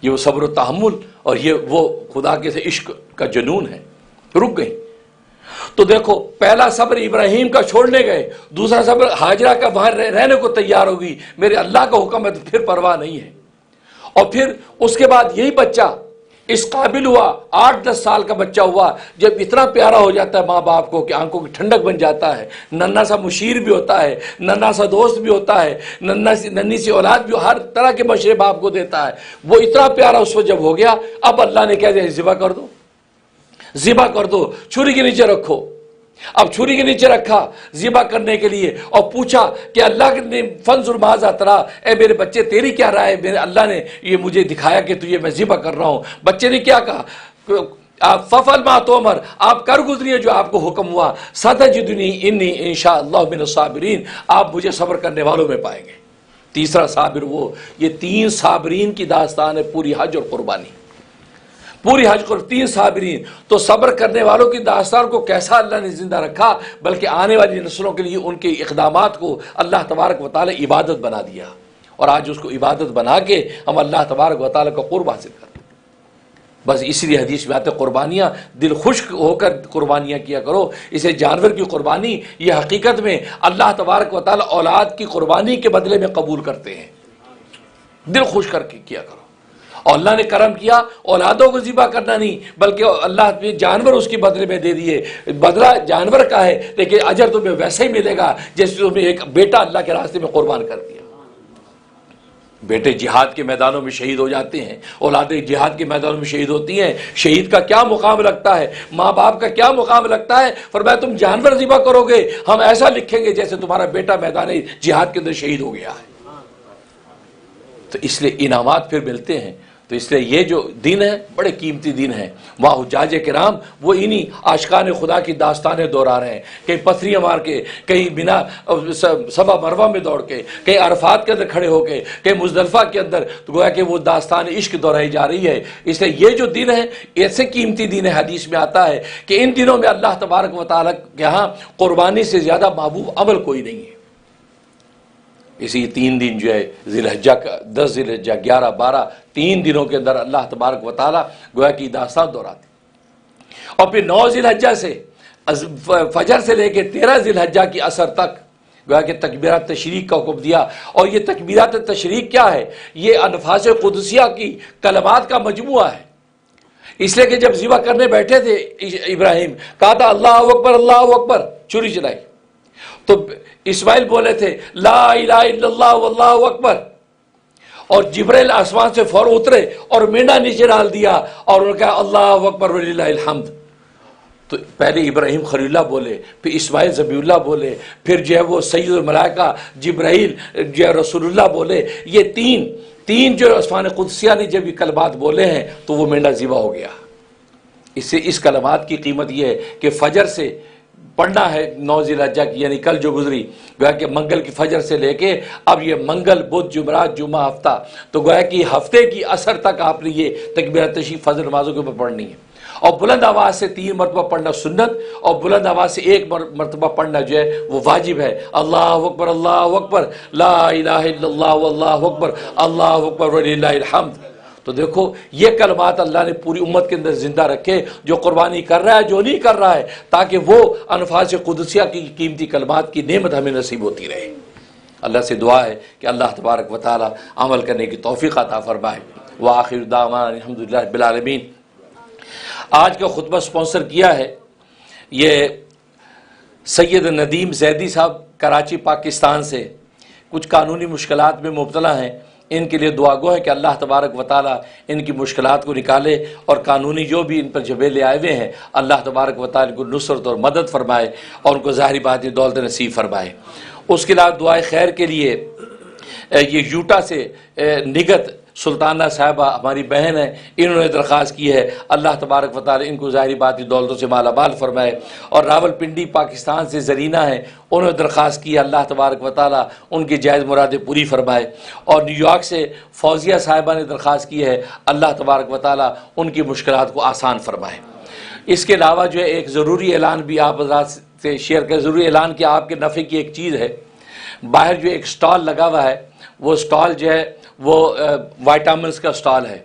B: یہ وہ صبر و تحمل اور یہ وہ خدا کے سے عشق کا جنون ہے، رک گئی۔ تو دیکھو پہلا صبر ابراہیم کا چھوڑنے گئے، دوسرا صبر ہاجرہ کا وہاں رہنے کو تیار ہوگی، میرے اللہ کا حکم ہے تو پھر پرواہ نہیں ہے۔ اور پھر اس کے بعد یہی بچہ اس قابل ہوا، 8-10 سال کا بچہ ہوا، جب اتنا پیارا ہو جاتا ہے ماں باپ کو کہ آنکھوں کی ٹھنڈک بن جاتا ہے، ننھا سا مشیر بھی ہوتا ہے، ننھا سا دوست بھی ہوتا ہے، ننھی سی اولاد بھی ہر طرح کے مشورے باپ کو دیتا ہے، وہ اتنا پیارا اس وقت جب ہو گیا، اب اللہ نے کہہ دیا ذبح کر دو، ذبح کر دو، چھری کے نیچے رکھو۔ اب چھری کے نیچے رکھا ذبح کرنے کے لیے اور پوچھا کہ اللہ نے فنظر ماذا ترى، اے میرے بچے تیری کیا رائے، میرے اللہ نے یہ مجھے دکھایا کہ تجھے میں ذبح کر رہا ہوں۔ بچے نے کیا کہا، آپ ففعل ما تؤمر، آپ کر گزریے جو آپ کو حکم ہوا، ستجدنی انی انشاءاللہ من الصابرین، آپ مجھے صبر کرنے والوں میں پائیں گے۔ تیسرا صابر وہ، یہ 3 صابرین کی داستان ہے پوری حج اور قربانی، پوری حج کو 3 صابرین۔ تو صبر کرنے والوں کی داستان کو کیسا اللہ نے زندہ رکھا، بلکہ آنے والی نسلوں کے لیے ان کے اقدامات کو اللہ تبارک و تعالی عبادت بنا دیا، اور آج اس کو عبادت بنا کے ہم اللہ تبارک و تعالی کا قرب حاصل کریں۔ بس اس لیے حدیث میں آتے قربانیاں دل خشک ہو کر قربانیاں کیا کرو، اسے جانور کی قربانی یہ حقیقت میں اللہ تبارک و تعالی اولاد کی قربانی کے بدلے میں قبول کرتے ہیں، دل خوش کر کے کیا کرو۔ اور اللہ نے کرم کیا، اولادوں کو ذبح کرنا نہیں بلکہ اللہ نے جانور اس کی بدلے میں دے دیے، بدلہ جانور کا ہے لیکن اجر تمہیں ویسا ہی ملے گا جیسے تمہیں ایک بیٹا اللہ کے راستے میں قربان کر دیا۔ بیٹے جہاد کے میدانوں میں شہید ہو جاتے ہیں، اولادیں جہاد کے میدانوں میں شہید ہوتی ہیں، شہید کا کیا مقام لگتا ہے، ماں باپ کا کیا مقام لگتا ہے، فرمایا تم جانور ذبح کرو گے ہم ایسا لکھیں گے جیسے تمہارا بیٹا میدان جہاد کے اندر شہید ہو گیا ہے۔ تو اس لیے انعامات پھر ملتے ہیں۔ تو اس لیے یہ جو دن ہے بڑے قیمتی دن ہے، وہاں حجاج کرام وہ انہی عاشقان خدا کی داستانیں دہرا رہے ہیں، کہیں پتھریاں مار کے، کہیں بنا صفا مروہ میں دوڑ کے، کہیں عرفات کے اندر کھڑے ہو کے، کہیں مزدلفہ کے اندر، تو گویا کہ وہ داستان عشق دہرائی جا رہی ہے۔ اس لیے یہ جو دن ہے ایسے قیمتی دن ہے، حدیث میں آتا ہے کہ ان دنوں میں اللہ تبارک و تعالیٰ کے ہاں قربانی سے زیادہ محبوب عمل کوئی نہیں ہے۔ اسی 3 دن جو ہے ذی الحجہ کا 10 ذی الحجہ 11 12 3 دنوں کے اندر اللہ تبارک و تعالیٰ گویا کی داستان دہراتے، اور پھر 9 ذی الحجہ سے فجر سے لے کے 13 ذی الحجہ کی عصر تک گویا کہ تکبیرات تشریق کا حکم دیا۔ اور یہ تکبیرات تشریق کیا ہے، یہ انفاس قدسیہ کی کلمات کا مجموعہ ہے۔ اس لیے کہ جب ذبح کرنے بیٹھے تھے ابراہیم، کہا تھا اللہ اکبر اللہ اکبر، چھری چلائی، تو اسماعیل بولے تھے لا الہ الا اللہ واللہ اکبر، اور جبرائیل آسمان سے فور اترے اور مینڈا نیچے ڈال دیا اور انہوں نے کہا اللہ اکبر وللہ الحمد۔ تو پہلے ابراہیم خلیل اللہ بولے، پھر اسماعیل ذبیح اللہ بولے، پھر جو ہے وہ سید الملائکہ جبرائیل جو ہے رسول اللہ بولے، یہ تین جو عثمان قدسیہ نے جب یہ کلمات بولے ہیں تو وہ مینڈا ذبح ہو گیا۔ اس سے اس کلمات کی قیمت یہ ہے کہ فجر سے پڑھنا ہے 9 ذی الحجہ کی، یعنی کل جو گزری گویا کہ منگل کی فجر سے لے کے اب یہ منگل بدھ جمعرات جمعہ ہفتہ، تو گویا کہ ہفتے کی عصر تک آپ نے یہ تکبیرات تشریق فجر نمازوں کے اوپر پڑھنی ہے، اور بلند آواز سے 3 مرتبہ پڑھنا سنت، اور بلند آواز سے 1 مرتبہ پڑھنا جو ہے وہ واجب ہے۔ اللہ اکبر لا الہ الا اللہ واللہ اکبر اللہ اکبر وللہ الحمد۔ تو دیکھو یہ کلمات اللہ نے پوری امت کے اندر زندہ رکھے، جو قربانی کر رہا ہے جو نہیں کر رہا ہے، تاکہ وہ انفاس قدسیہ کی قیمتی کلمات کی نعمت ہمیں نصیب ہوتی رہے۔ اللہ سے دعا ہے کہ اللہ تبارک و تعالی عمل کرنے کی توفیق عطا فرمائے۔ وآخر دعوانا الحمدللہ رب العالمین۔ آج کا خطبہ سپانسر کیا ہے یہ سید ندیم زیدی صاحب، کراچی پاکستان سے، کچھ قانونی مشکلات میں مبتلا ہیں، ان کے لیے دعا گو ہے کہ اللہ تبارک و تعالیٰ ان کی مشکلات کو نکالے اور قانونی جو بھی ان پر جھمیلے آئے ہوئے ہیں اللہ تبارک و تعالیٰ ان کو نصرت اور مدد فرمائے اور ان کو ظاہری باطنی دولت نصیب فرمائے۔ اس کے علاوہ دعائے خیر کے لیے یہ یوٹا سے نگت سلطانہ صاحبہ ہماری بہن ہیں، انہوں نے درخواست کی ہے اللہ تبارک و تعالی ان کو ظاہری باطنی دولتوں سے مالا مال فرمائے۔ اور راول پنڈی پاکستان سے زرینہ ہیں، انہوں نے درخواست کی ہے اللہ تبارک و تعالی ان کی جائز مرادیں پوری فرمائے۔ اور نیو یارک سے فوزیہ صاحبہ نے درخواست کی ہے اللہ تبارک و تعالی ان کی مشکلات کو آسان فرمائے۔ اس کے علاوہ جو ہے ایک ضروری اعلان بھی آپ حضرات سے شیئر کریں، ضروری اعلان کہ آپ کے نفع کی ایک چیز ہے، باہر جو ایک سٹال لگا ہوا ہے، وہ سٹال جو ہے وہ وائٹامنس کا سٹال ہے۔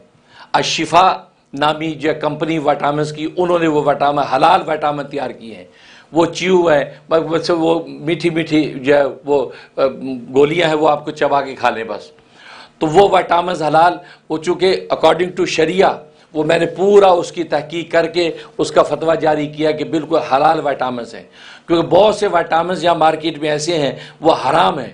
B: الشفا نامی جو کمپنی وائٹامنس کی، انہوں نے وہ وائٹامن حلال وائٹامن تیار کیے ہیں، وہ چیو ہیں، بس وہ میٹھی میٹھی جو ہے وہ گولیاں ہیں، وہ آپ کو چبا کے کھا لیں بس۔ تو وہ وائٹامنز حلال، وہ چونکہ اکارڈنگ ٹو شریعہ وہ میں نے پورا اس کی تحقیق کر کے اس کا فتویٰ جاری کیا کہ بالکل حلال وائٹامنز ہیں، کیونکہ بہت سے وائٹامنز یہاں مارکیٹ میں ایسے ہیں وہ حرام ہیں،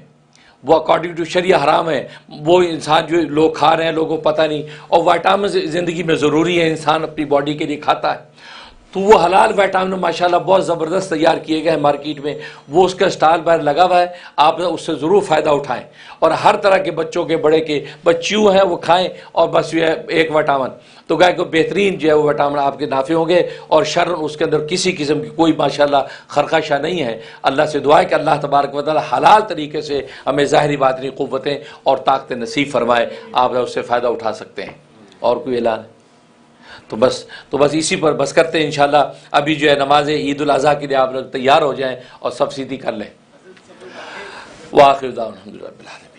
B: وہ اکارڈنگ ٹو شریعہ حرام ہے، وہ انسان جو لوگ کھا رہے ہیں لوگوں کو پتہ نہیں، اور وائٹامنز زندگی میں ضروری ہے، انسان اپنی باڈی کے لیے کھاتا ہے۔ تو وہ حلال وائٹامن ماشاءاللہ بہت زبردست تیار کیے گئے ہیں مارکیٹ میں، وہ اس کا سٹال باہر لگا ہوا ہے، آپ اس سے ضرور فائدہ اٹھائیں، اور ہر طرح کے بچوں کے بڑے کے بچیوں ہیں وہ کھائیں، اور بس یہ ایک وائٹامن تو گائے کو بہترین جو ہے وہ وائٹامن آپ کے نافع ہوں گے، اور شر اس کے اندر کسی قسم کی کوئی ماشاءاللہ خرخشہ نہیں ہے۔ اللہ سے دعا ہے کہ اللہ تبارک و تعالی حلال طریقے سے ہمیں ظاہری باطنی قوتیں اور طاقتیں نصیب فرمائے، آپ اس سے فائدہ اٹھا سکتے ہیں۔ اور کوئی اعلان ہے؟ تو بس اسی پر بس کرتے ہیں انشاءاللہ۔ ابھی جو ہے نماز عید الاضحیٰ کے لیے آپ لوگ تیار ہو جائیں اور سب سیدھی کر لیں۔ وآخر دعوانا الحمدللہ رب العالمین۔